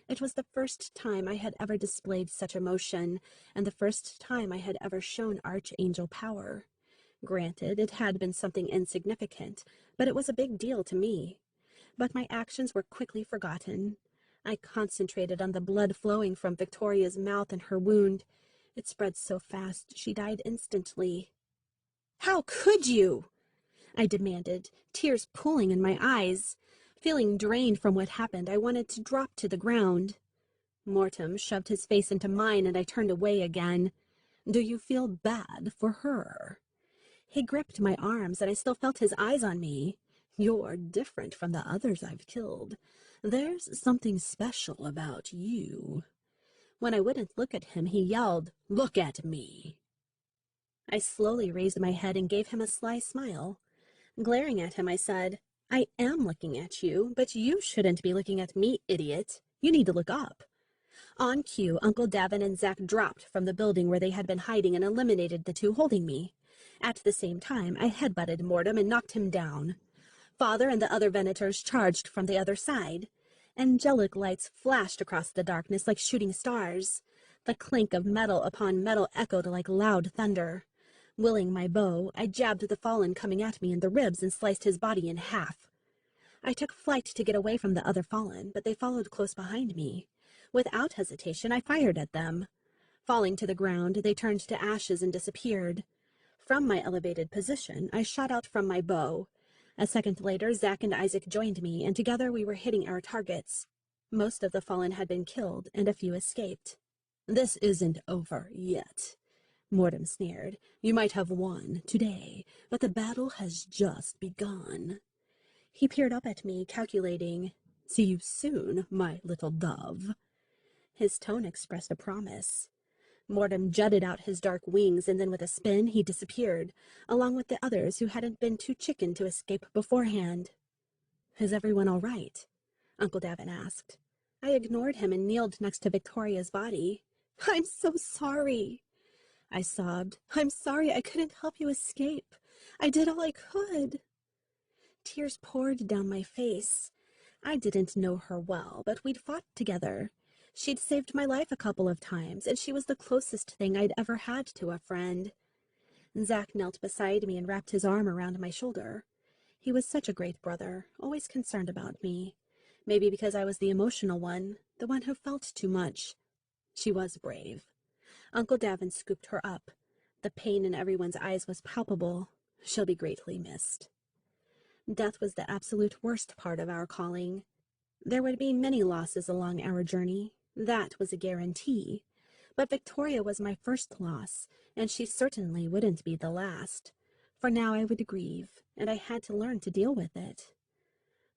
It was the first time I had ever displayed such emotion, and the first time I had ever shown archangel power. Granted, it had been something insignificant, but it was a big deal to me. But my actions were quickly forgotten. I concentrated on the blood flowing from Victoria's mouth and her wound. It spread so fast she died instantly. "How could you?" I demanded, tears pooling in my eyes. Feeling drained from what happened, I wanted to drop to the ground. Mortem shoved his face into mine, and I turned away again. "Do you feel bad for her?" He gripped my arms, and I still felt his eyes on me. "You're different from the others I've killed. There's something special about you. When I wouldn't look at him, he yelled, "Look at me!" I slowly raised my head and gave him a sly smile. Glaring at him, I said, "I am looking at you, but you shouldn't be looking at me, idiot. You need to look up." On cue, Uncle Davin and Zack dropped from the building where they had been hiding and eliminated the two holding me. At the same time, I headbutted Mortem and knocked him down. Father and the other Venators charged from the other side. Angelic lights flashed across the darkness like shooting stars. The clink of metal upon metal echoed like loud thunder. Willing my bow, I jabbed the fallen coming at me in the ribs and sliced his body in half. I took flight to get away from the other fallen, but they followed close behind me. Without hesitation, I fired at them. Falling to the ground, they turned to ashes and disappeared. From my elevated position, I shot out from my bow. A second later, Zack and Isaac joined me, and together we were hitting our targets. Most of the fallen had been killed, and a few escaped. "This isn't over yet," Mortem sneered. "You might have won today, but the battle has just begun." He peered up at me, calculating. "See you soon, my little dove." His tone expressed a promise. Mortem jutted out his dark wings, and then with a spin he disappeared, along with the others who hadn't been too chicken to escape beforehand. "Is everyone all right?" Uncle Davin asked. I ignored him and kneeled next to Victoria's body. "I'm so sorry," I sobbed. "I'm sorry I couldn't help you escape. I did all I could." Tears poured down my face. I didn't know her well, but we'd fought together. She'd saved my life a couple of times, and she was the closest thing I'd ever had to a friend. Zack knelt beside me and wrapped his arm around my shoulder. He was such a great brother, always concerned about me. Maybe because I was the emotional one, the one who felt too much. She was brave. Uncle Davin scooped her up. The pain in everyone's eyes was palpable. She'll be greatly missed. Death was the absolute worst part of our calling. There would be many losses along our journey. That was a guarantee. But Victoria was my first loss, and she certainly wouldn't be the last. For now I would grieve, and I had to learn to deal with it.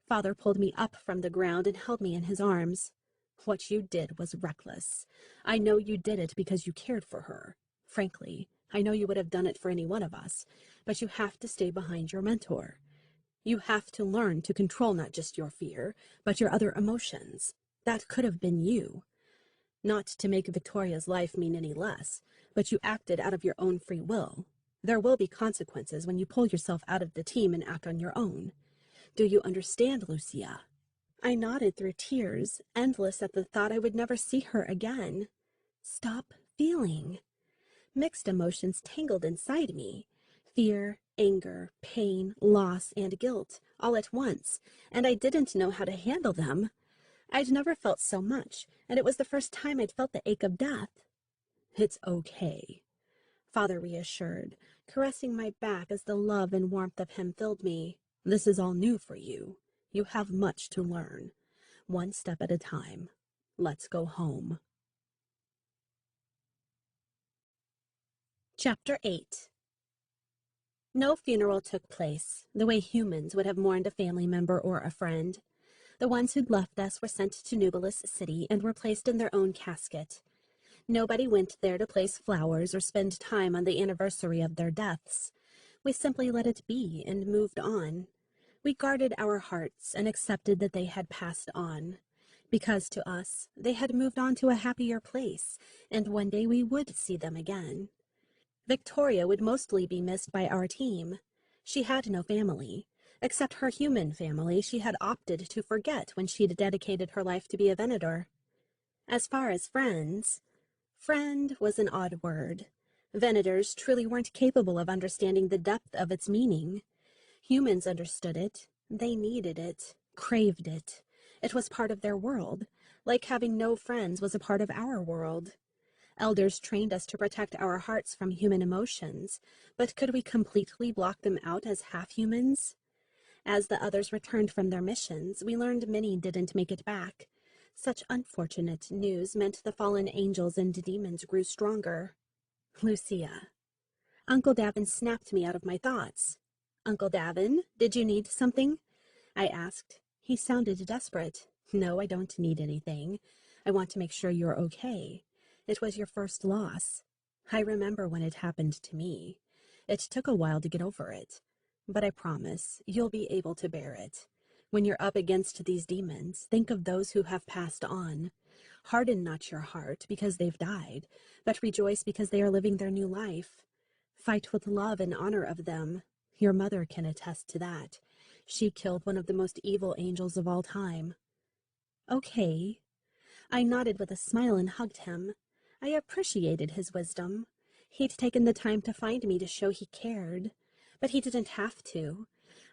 Father pulled me up from the ground and held me in his arms. "What you did was reckless. I know you did it because you cared for her. Frankly, I know you would have done it for any one of us, but you have to stay behind your mentor. You have to learn to control not just your fear, but your other emotions. That could have been you. Not to make Victoria's life mean any less, but you acted out of your own free will. There will be consequences when you pull yourself out of the team and act on your own. Do you understand, Lucia?" I nodded through tears, endless at the thought I would never see her again. Stop feeling. Mixed emotions tangled inside me. Fear, anger, pain, loss, and guilt, all at once, and I didn't know how to handle them. I'd never felt so much, and it was the first time I'd felt the ache of death. "It's okay," Father reassured, caressing my back as the love and warmth of him filled me. "This is all new for you. You have much to learn. One step at a time. Let's go home." Chapter 8. No funeral took place, the way humans would have mourned a family member or a friend. The ones who'd left us were sent to Nubilis City and were placed in their own casket. Nobody went there to place flowers or spend time on the anniversary of their deaths. We simply let it be and moved on. We guarded our hearts and accepted that they had passed on. Because to us, they had moved on to a happier place, and one day we would see them again. Victoria would mostly be missed by our team. She had no family. Except her human family she had opted to forget when she'd dedicated her life to be a Venator. As far as friends, friend was an odd word. Venators truly weren't capable of understanding the depth of its meaning. Humans understood it. They needed it, craved it. It was part of their world, like having no friends was a part of our world. Elders trained us to protect our hearts from human emotions, but could we completely block them out as half-humans? As the others returned from their missions, we learned many didn't make it back. Such unfortunate news meant the fallen angels and demons grew stronger. Lucia. Uncle Davin snapped me out of my thoughts. "Uncle Davin, did you need something?" I asked. He sounded desperate. No, I don't need anything. I want to make sure you're okay. It was your first loss. I remember when it happened to me. It took a while to get over it, but I promise you'll be able to bear it. When you're up against these demons, think of those who have passed on. Harden not your heart because they've died, but rejoice because they are living their new life. Fight with love in honor of them. Your mother can attest to that. She killed one of the most evil angels of all time. Okay. I nodded with a smile and hugged him. I appreciated his wisdom. He'd taken the time to find me to show he cared. But he didn't have to.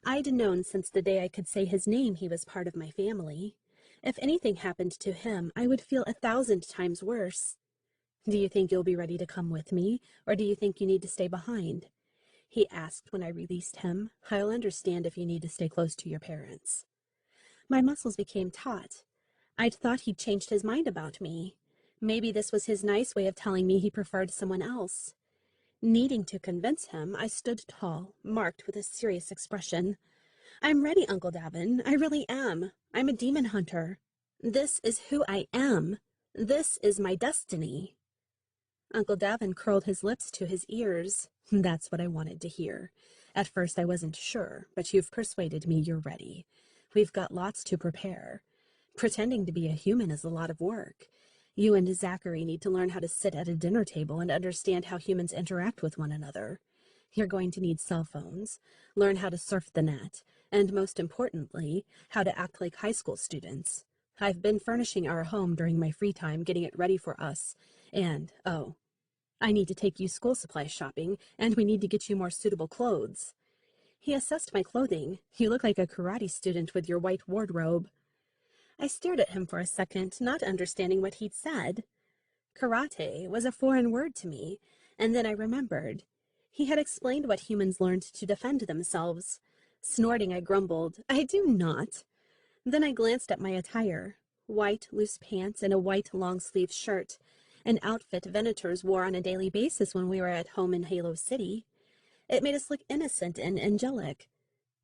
I'd known since the day I could say his name he was part of my family. If anything happened to him, I would feel 1,000 times worse. Do you think you'll be ready to come with me, or do you think you need to stay behind? He asked when I released him. I'll understand if you need to stay close to your parents. My muscles became taut. I'd thought he'd changed his mind about me. Maybe this was his nice way of telling me he preferred someone else. Needing to convince him, I stood tall, marked with a serious expression. I'm ready, Uncle Davin. I really am. I'm a demon hunter. This is who I am. This is my destiny. Uncle Davin curled his lips to his ears. That's what I wanted to hear. At first I wasn't sure, but you've persuaded me you're ready. We've got lots to prepare. Pretending to be a human is a lot of work. You and Zachary need to learn how to sit at a dinner table and understand how humans interact with one another. You're going to need cell phones, learn how to surf the net, and most importantly, how to act like high school students. I've been furnishing our home during my free time, getting it ready for us. And, oh, I need to take you school supply shopping, and we need to get you more suitable clothes. He assessed my clothing. You look like a karate student with your white wardrobe. I stared at him for a second, not understanding what he'd said. Karate was a foreign word to me, and then I remembered. He had explained what humans learned to defend themselves. Snorting, I grumbled, I do not. Then I glanced at my attire. White loose pants and a white long-sleeved shirt, an outfit Venators wore on a daily basis when we were at home in Halo City. It made us look innocent and angelic.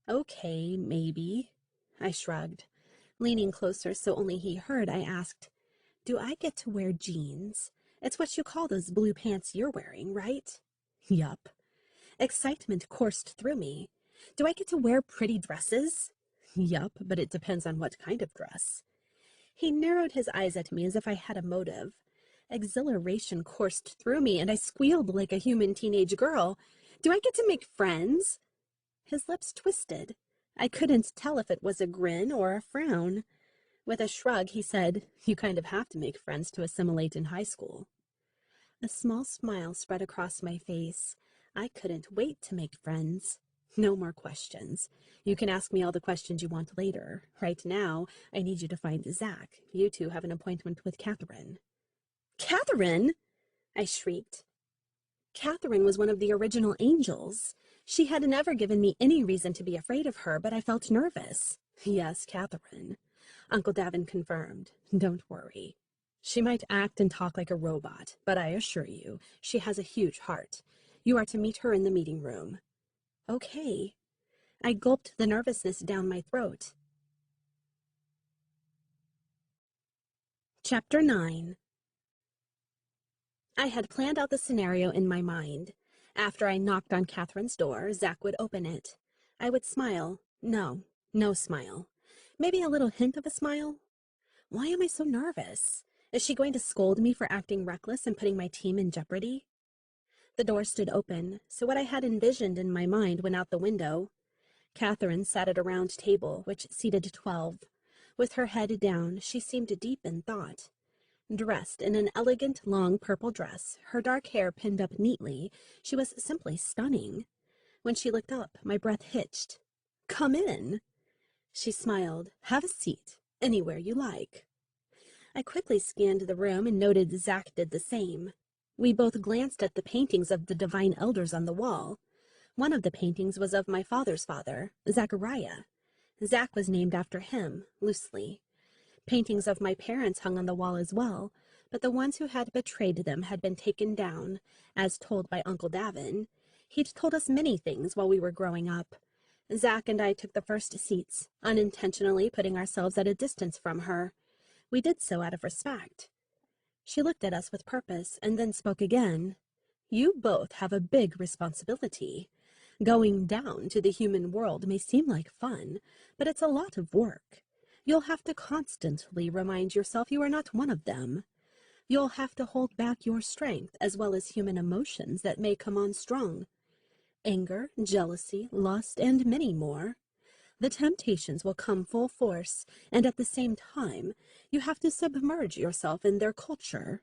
Okay, maybe. I shrugged. Leaning closer so only he heard, I asked, Do I get to wear jeans? It's what you call those blue pants you're wearing, right? Yup. Excitement coursed through me. Do I get to wear pretty dresses? Yup, but it depends on what kind of dress. He narrowed his eyes at me as if I had a motive. Exhilaration coursed through me, and I squealed like a human teenage girl. Do I get to make friends? His lips twisted. I couldn't tell if it was a grin or a frown. With a shrug, he said, You kind of have to make friends to assimilate in high school. A small smile spread across my face. I couldn't wait to make friends. No more questions. You can ask me all the questions you want later. Right now, I need you to find Zach. You two have an appointment with Catherine. Catherine? I shrieked. Catherine was one of the original angels. She had never given me any reason to be afraid of her, but I felt nervous. Yes, Catherine. Uncle Davin confirmed. Don't worry. She might act and talk like a robot, but I assure you, she has a huge heart. You are to meet her in the meeting room. Okay. I gulped the nervousness down my throat. Chapter 9. I had planned out the scenario in my mind. After I knocked on Catherine's door, Zach would open it. I would smile. No smile. Maybe a little hint of a smile? Why am I so nervous? Is she going to scold me for acting reckless and putting my team in jeopardy? The door stood open, so what I had envisioned in my mind went out the window. Catherine sat at a round table, which seated 12. With her head down, she seemed deep in thought. Dressed in an elegant, long purple dress, her dark hair pinned up neatly, she was simply stunning. When she looked up, my breath hitched. Come in. She smiled. Have a seat. Anywhere you like. I quickly scanned the room and noted Zach did the same. We both glanced at the paintings of the divine elders on the wall. One of the paintings was of my father's father, Zachariah. Zach was named after him, loosely. Paintings of my parents hung on the wall as well, but the ones who had betrayed them had been taken down, as told by Uncle Davin. He'd told us many things while we were growing up. Zack and I took the first seats, unintentionally putting ourselves at a distance from her. We did so out of respect. She looked at us with purpose and then spoke again. You both have a big responsibility. Going down to the human world may seem like fun, but it's a lot of work. You'll have to constantly remind yourself you are not one of them. You'll have to hold back your strength as well as human emotions that may come on strong. Anger, jealousy, lust, and many more. The temptations will come full force, and at the same time, you have to submerge yourself in their culture.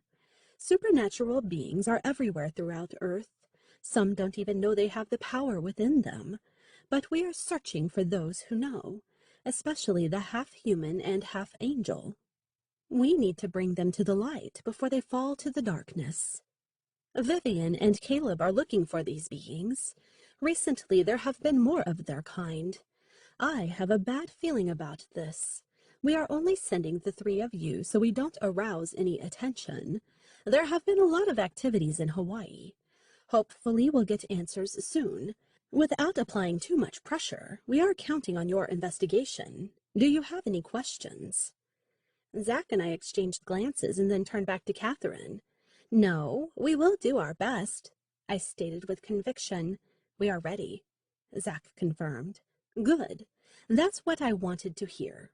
Supernatural beings are everywhere throughout Earth. Some don't even know they have the power within them. But we are searching for those who know, especially the half-human and half-angel. We need to bring them to the light before they fall to the darkness. Vivian and Caleb are looking for these beings. Recently, there have been more of their kind. I have a bad feeling about this. We are only sending the three of you so we don't arouse any attention. There have been a lot of activities in Hawaii. Hopefully we'll get answers soon. Without applying too much pressure, we are counting on your investigation. Do you have any questions? Zack and I exchanged glances and then turned back to Catherine. No, we will do our best, I stated with conviction. We are ready, Zack confirmed. Good. That's what I wanted to hear.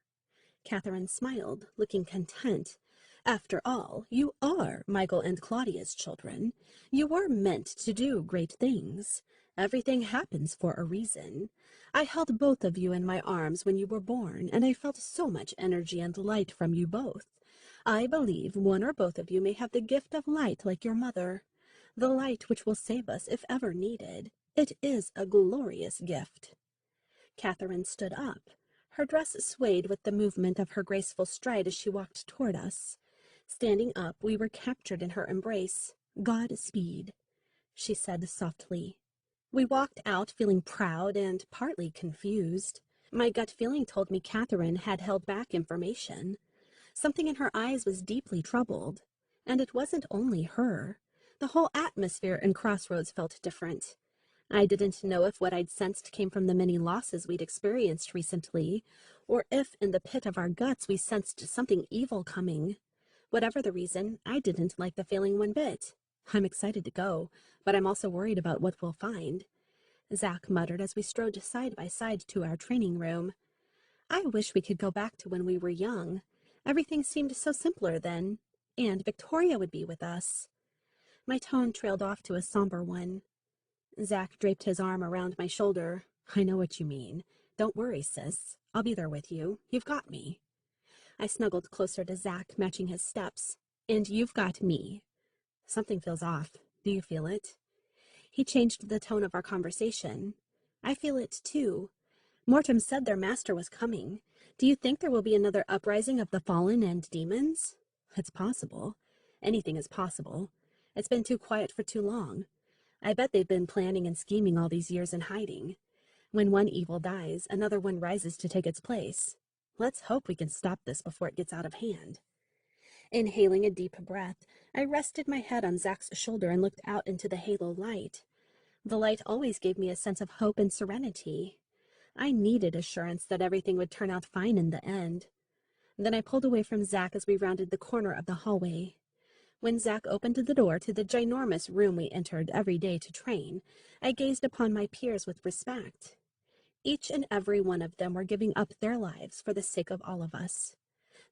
Catherine smiled, looking content. After all, you are Michael and Claudia's children. You were meant to do great things. Everything happens for a reason. I held both of you in my arms when you were born, and I felt so much energy and light from you both. I believe one or both of you may have the gift of light like your mother. The light which will save us if ever needed. It is a glorious gift. Catherine stood up. Her dress swayed with the movement of her graceful stride as she walked toward us. Standing up, we were captured in her embrace. Godspeed, she said softly. We walked out feeling proud and partly confused. My gut feeling told me Catherine had held back information. Something in her eyes was deeply troubled. And it wasn't only her. The whole atmosphere in Crossroads felt different. I didn't know if what I'd sensed came from the many losses we'd experienced recently, or if in the pit of our guts we sensed something evil coming. Whatever the reason, I didn't like the feeling one bit. I'm excited to go, but I'm also worried about what we'll find. Zack muttered as we strode side by side to our training room. I wish we could go back to when we were young. Everything seemed so simpler then, and Victoria would be with us. My tone trailed off to a somber one. Zack draped his arm around my shoulder. I know what you mean. Don't worry, sis. I'll be there with you. You've got me. I snuggled closer to Zack, matching his steps. And you've got me. Something feels off. Do you feel it? He changed the tone of our conversation. I feel it, too. Mortem said their master was coming. Do you think there will be another uprising of the fallen and demons? It's possible. Anything is possible. It's been too quiet for too long. I bet they've been planning and scheming all these years in hiding. When one evil dies, another one rises to take its place. Let's hope we can stop this before it gets out of hand. Inhaling a deep breath, I rested my head on Zack's shoulder and looked out into the halo light. The light always gave me a sense of hope and serenity. I needed assurance that everything would turn out fine in the end. Then I pulled away from Zack as we rounded the corner of the hallway. When Zack opened the door to the ginormous room we entered every day to train, I gazed upon my peers with respect. Each and every one of them were giving up their lives for the sake of all of us.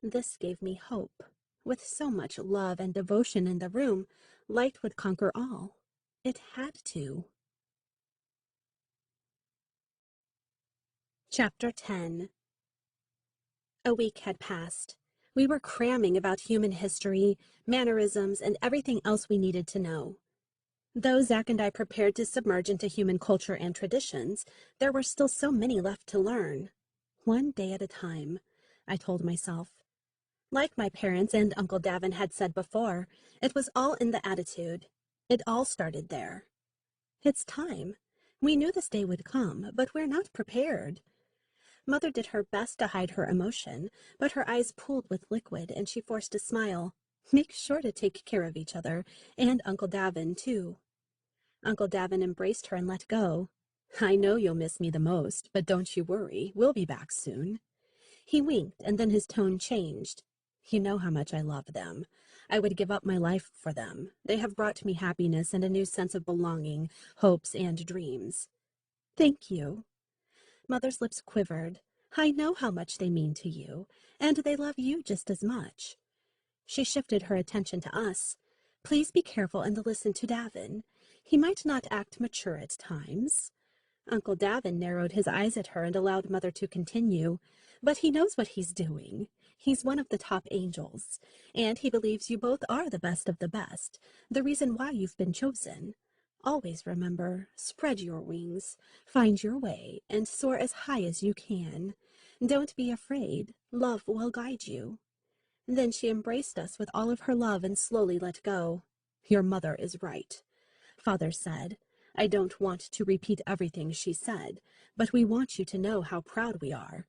This gave me hope. With so much love and devotion in the room, light would conquer all. It had to. Chapter 10. A week had passed. We were cramming about human history, mannerisms, and everything else we needed to know. Though Zack and I prepared to submerge into human culture and traditions, there were still so many left to learn. One day at a time, I told myself. Like my parents and Uncle Davin had said before, it was all in the attitude. It all started there. It's time. We knew this day would come, but we're not prepared. Mother did her best to hide her emotion, but her eyes pooled with liquid and she forced a smile. Make sure to take care of each other, and Uncle Davin, too. Uncle Davin embraced her and let go. I know you'll miss me the most, but don't you worry, we'll be back soon. He winked, and then his tone changed. You know how much I love them. I would give up my life for them. They have brought me happiness and a new sense of belonging, hopes, and dreams. Thank you. Mother's lips quivered. I know how much they mean to you, and they love you just as much. She shifted her attention to us. Please be careful and listen to Davin. He might not act mature at times. Uncle Davin narrowed his eyes at her and allowed Mother to continue. But he knows what he's doing. He's one of the top angels, and he believes you both are the best of the best, the reason why you've been chosen. Always remember, spread your wings, find your way, and soar as high as you can. Don't be afraid. Love will guide you. Then she embraced us with all of her love and slowly let go. Your mother is right, Father said. I don't want to repeat everything she said, but we want you to know how proud we are.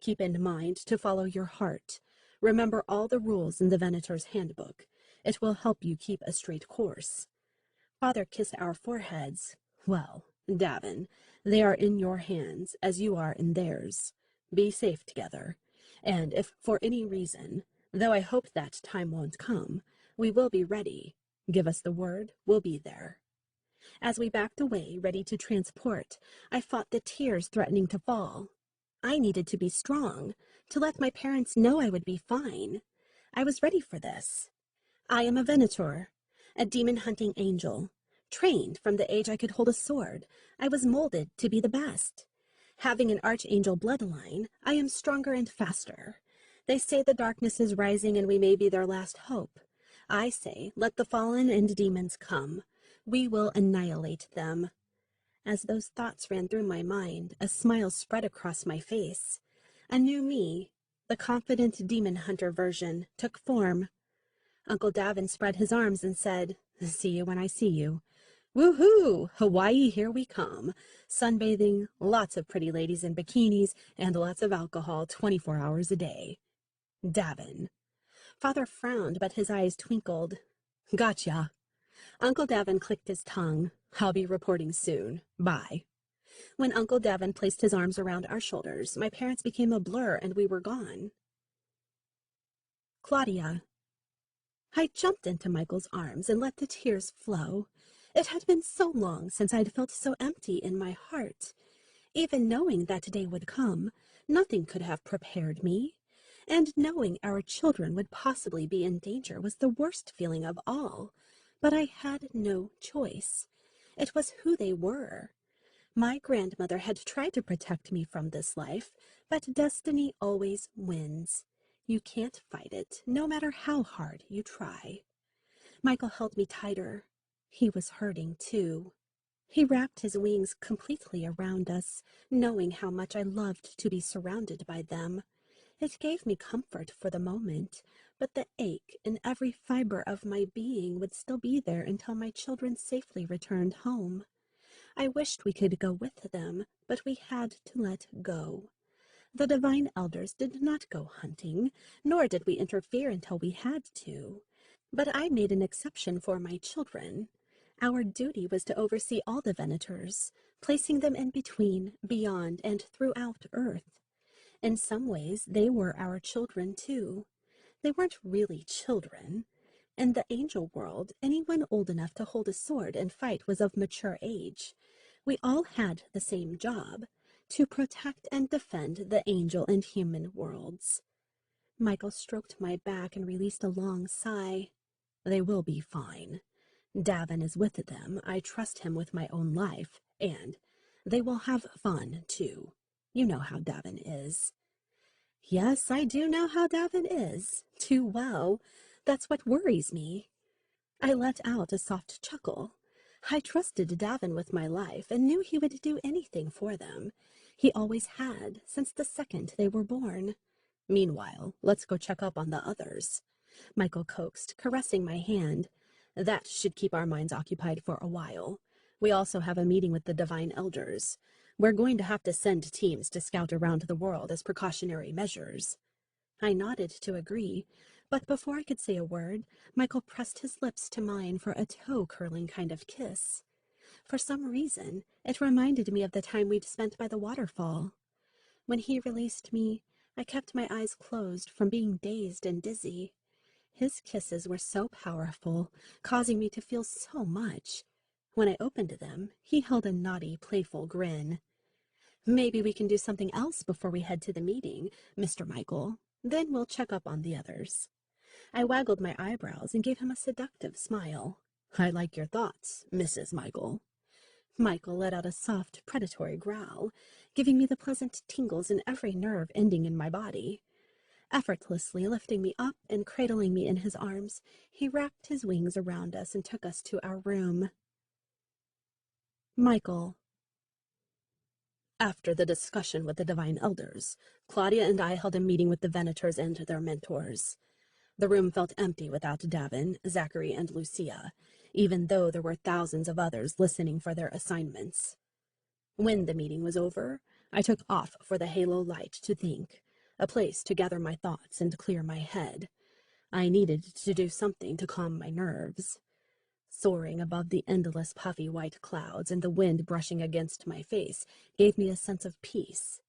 Keep in mind to follow your heart. Remember all the rules in the Venator's handbook. It will help you keep a straight course. Father kissed our foreheads. Well, Davin, they are in your hands as you are in theirs. Be safe together. And if for any reason, though I hope that time won't come, we will be ready. Give us the word, we'll be there. As we backed away, ready to transport, I fought the tears threatening to fall. I needed to be strong, to let my parents know I would be fine. I was ready for this. I am a Venator, a demon-hunting angel. Trained from the age I could hold a sword, I was molded to be the best. Having an archangel bloodline, I am stronger and faster. They say the darkness is rising and we may be their last hope. I say, let the fallen and demons come. We will annihilate them. As those thoughts ran through my mind, a smile spread across my face. A new me, the confident demon hunter version, took form. Uncle Davin spread his arms and said, See you when I see you. Woohoo! Hawaii, here we come. Sunbathing, lots of pretty ladies in bikinis, and lots of alcohol 24 hours a day. Davin. Father frowned, but his eyes twinkled. Gotcha. Uncle Davin clicked his tongue. I'll be reporting soon. Bye. When Uncle Davin placed his arms around our shoulders, my parents became a blur and we were gone. Claudia. I jumped into Michael's arms and let the tears flow. It had been so long since I'd felt so empty in my heart. Even knowing that day would come, nothing could have prepared me. And knowing our children would possibly be in danger was the worst feeling of all. But I had no choice. It was who they were. My grandmother had tried to protect me from this life, but destiny always wins. You can't fight it, no matter how hard you try. Michael held me tighter. He was hurting, too. He wrapped his wings completely around us, knowing how much I loved to be surrounded by them. It gave me comfort for the moment, but the ache in every fiber of my being would still be there until my children safely returned home. I wished we could go with them, but we had to let go. The divine elders did not go hunting, nor did we interfere until we had to. But I made an exception for my children. Our duty was to oversee all the Venators, placing them in between, beyond, and throughout Earth. In some ways, they were our children, too. They weren't really children. In the angel world, anyone old enough to hold a sword and fight was of mature age. We all had the same job, to protect and defend the angel and human worlds. Michael stroked my back and released a long sigh. They will be fine. Davin is with them. I trust him with my own life, and they will have fun, too. You know how Davin is. Yes, I do know how Davin is. Too well. That's what worries me. I let out a soft chuckle. I trusted Davin with my life and knew he would do anything for them. He always had, since the second they were born. Meanwhile, let's go check up on the others. Michael coaxed, caressing my hand. That should keep our minds occupied for a while. We also have a meeting with the Divine Elders. We're going to have to send teams to scout around the world as precautionary measures. I nodded to agree, but before I could say a word, Michael pressed his lips to mine for a toe-curling kind of kiss. For some reason, it reminded me of the time we'd spent by the waterfall. When he released me, I kept my eyes closed from being dazed and dizzy. His kisses were so powerful, causing me to feel so much. When I opened them, he held a naughty, playful grin. "Maybe we can do something else before we head to the meeting, Mr. Michael. Then we'll check up on the others." I waggled my eyebrows and gave him a seductive smile. "I like your thoughts, Mrs. Michael." Michael let out a soft, predatory growl, giving me the pleasant tingles in every nerve ending in my body. Effortlessly lifting me up and cradling me in his arms, he wrapped his wings around us and took us to our room. Michael. After the discussion with the Divine Elders, Claudia and I held a meeting with the Venators and their mentors. The room felt empty without Davin, Zachary, and Lucia, even though there were thousands of others listening for their assignments. When the meeting was over, I took off for the Halo Light to think, a place to gather my thoughts and clear my head. I needed to do something to calm my nerves. Soaring above the endless puffy white clouds and the wind brushing against my face gave me a sense of peace.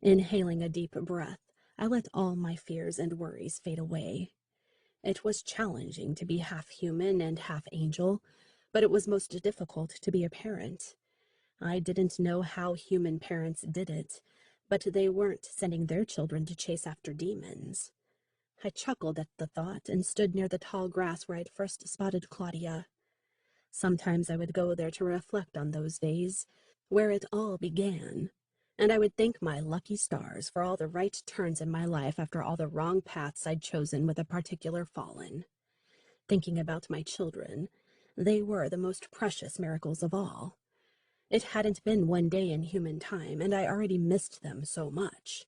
Inhaling a deep breath, I let all my fears and worries fade away. It was challenging to be half human and half angel, but it was most difficult to be a parent. I didn't know how human parents did it, but they weren't sending their children to chase after demons. I chuckled at the thought and stood near the tall grass where I'd first spotted Claudia. Sometimes I would go there to reflect on those days, where it all began, and I would thank my lucky stars for all the right turns in my life after all the wrong paths I'd chosen with a particular fallen. Thinking about my children, they were the most precious miracles of all. It hadn't been one day in human time, and I already missed them so much.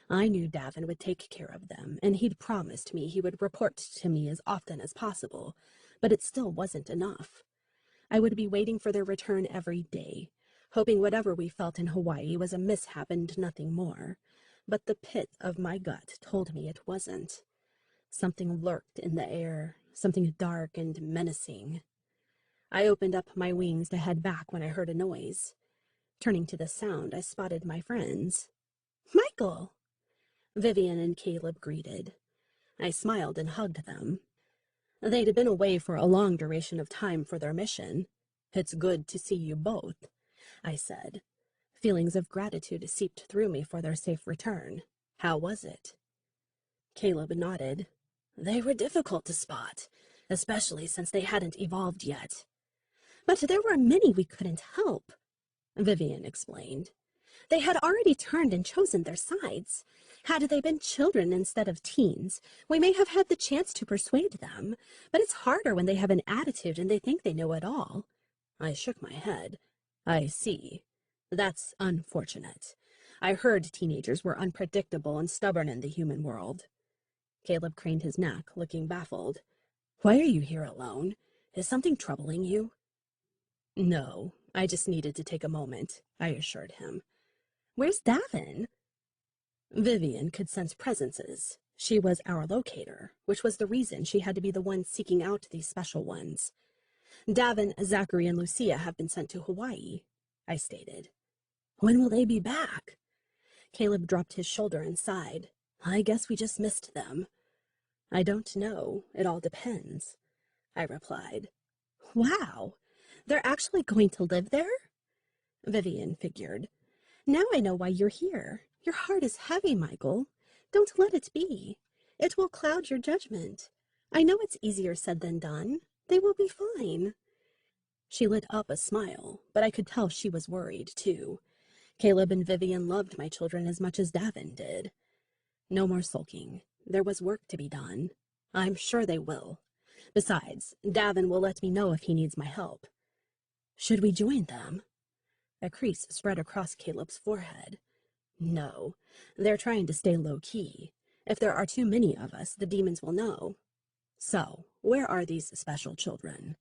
I knew Davin would take care of them, and he'd promised me he would report to me as often as possible, but it still wasn't enough. I would be waiting for their return every day, hoping whatever we felt in Hawaii was a mishap and nothing more. But the pit of my gut told me it wasn't. Something lurked in the air, something dark and menacing. I opened up my wings to head back when I heard a noise. Turning to the sound, I spotted my friends. "Michael!" Vivian and Caleb greeted. I smiled and hugged them. They'd been away for a long duration of time for their mission. "It's good to see you both," I said. Feelings of gratitude seeped through me for their safe return. "How was it?" Caleb nodded. "They were difficult to spot, especially since they hadn't evolved yet." "But there were many we couldn't help," Vivian explained. "They had already turned and chosen their sides. Had they been children instead of teens, we may have had the chance to persuade them, but it's harder when they have an attitude and they think they know it all." I shook my head. "I see. That's unfortunate. I heard teenagers were unpredictable and stubborn in the human world." Caleb craned his neck, looking baffled. "Why are you here alone? Is something troubling you?" "No, I just needed to take a moment," I assured him. "Where's Davin?" Vivian could sense presences. She was our locator, which was the reason she had to be the one seeking out these special ones. "Davin, Zachary, and Lucia have been sent to Hawaii," I stated. "When will they be back?" Caleb dropped his shoulder and sighed. "I guess we just missed them." "I don't know. It all depends," I replied. "Wow! They're actually going to live there?" Vivian figured. "Now I know why you're here. Your heart is heavy, Michael. Don't let it be. It will cloud your judgment. I know it's easier said than done. They will be fine." She lit up a smile, but I could tell she was worried, too. Caleb and Vivian loved my children as much as Davin did. No more sulking. There was work to be done. I'm sure they will. Besides, Davin will let me know if he needs my help. "Should we join them?" A crease spread across Caleb's forehead. "No, they're trying to stay low-key. If there are too many of us, the demons will know." "So, where are these special children?"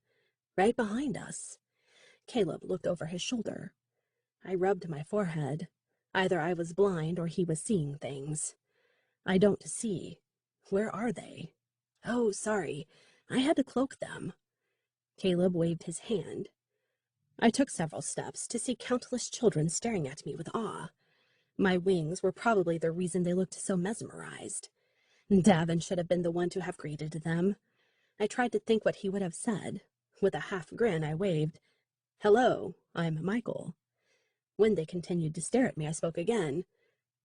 "Right behind us." Caleb looked over his shoulder. I rubbed my forehead. Either I was blind or he was seeing things. "I don't see. Where are they?" "Oh, sorry. I had to cloak them." Caleb waved his hand. I took several steps to see countless children staring at me with awe. My wings were probably the reason they looked so mesmerized. Davin should have been the one to have greeted them. I tried to think what he would have said. With a half grin, I waved. "Hello, I'm Michael." When they continued to stare at me, I spoke again.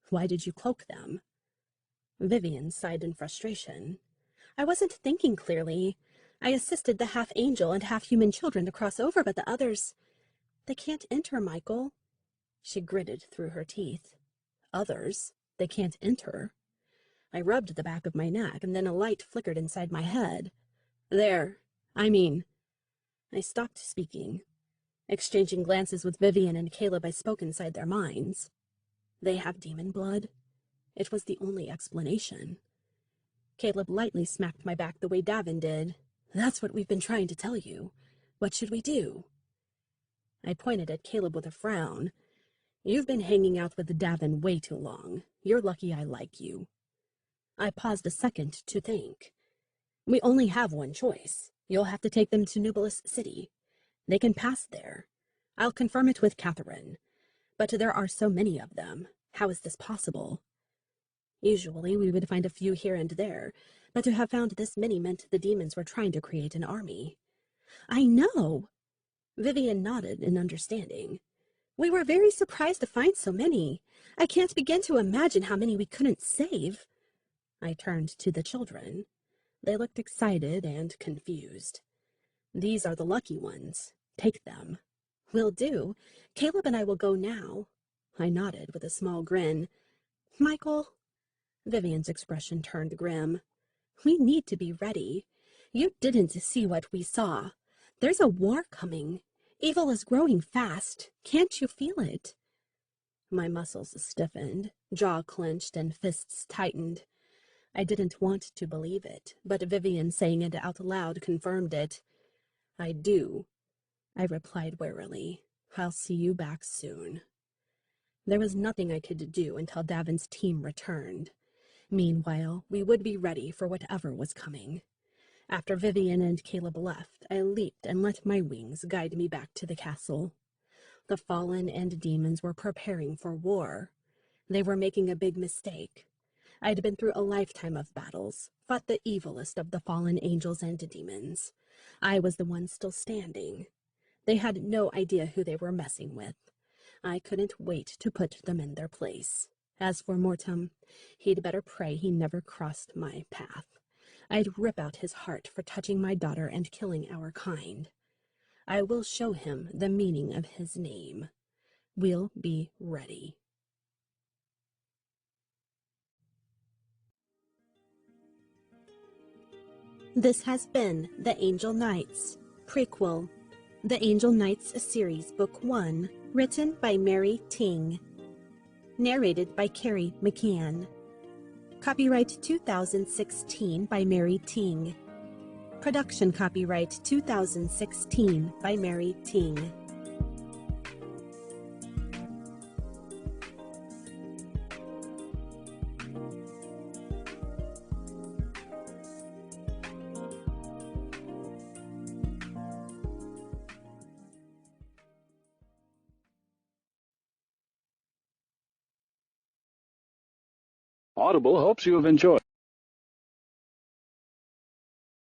"Why did you cloak them?" Vivian sighed in frustration. "I wasn't thinking clearly. I assisted the half-angel and half-human children to cross over, but the others, they can't enter, Michael." She gritted through her teeth. "Others? They can't enter?" I rubbed the back of my neck, and then a light flickered inside my head. I stopped speaking. Exchanging glances with Vivian and Caleb, I spoke inside their minds. They have demon blood? It was the only explanation. Caleb lightly smacked my back the way Davin did. "That's what we've been trying to tell you. What should we do?" I pointed at Caleb with a frown. "You've been hanging out with Davin way too long. You're lucky I like you." I paused a second to think. "We only have one choice. You'll have to take them to Nubilis City. They can pass there. I'll confirm it with Catherine. But there are so many of them. How is this possible?" Usually we would find a few here and there, but to have found this many meant the demons were trying to create an army. "I know." Vivian nodded in understanding. "We were very surprised to find so many. I can't begin to imagine how many we couldn't save." I turned to the children. They looked excited and confused. "These are the lucky ones. Take them." "Will do. Caleb and I will go now." I nodded with a small grin. "Michael." Vivian's expression turned grim. "We need to be ready. You didn't see what we saw. There's a war coming. Evil is growing fast. Can't you feel it?" My muscles stiffened, jaw clenched, and fists tightened. I didn't want to believe it, but Vivian saying it out loud confirmed it. "I do," I replied warily. "I'll see you back soon." There was nothing I could do until Davin's team returned. Meanwhile, we would be ready for whatever was coming. After Vivian and Caleb left, I leaped and let my wings guide me back to the castle. The Fallen and demons were preparing for war. They were making a big mistake. I'd been through a lifetime of battles, fought the evilest of the fallen angels and demons. I was the one still standing. They had no idea who they were messing with. I couldn't wait to put them in their place. As for Mortem, he'd better pray he never crossed my path. I'd rip out his heart for touching my daughter and killing our kind. I will show him the meaning of his name. We'll be ready. This has been The Angel Knights, prequel. The Angel Knights series, Book 1, written by Mary Ting. Narrated by Carrie McCann. Copyright 2016 by Mary Ting. Production copyright 2016 by Mary Ting. Audible hopes you have enjoyed.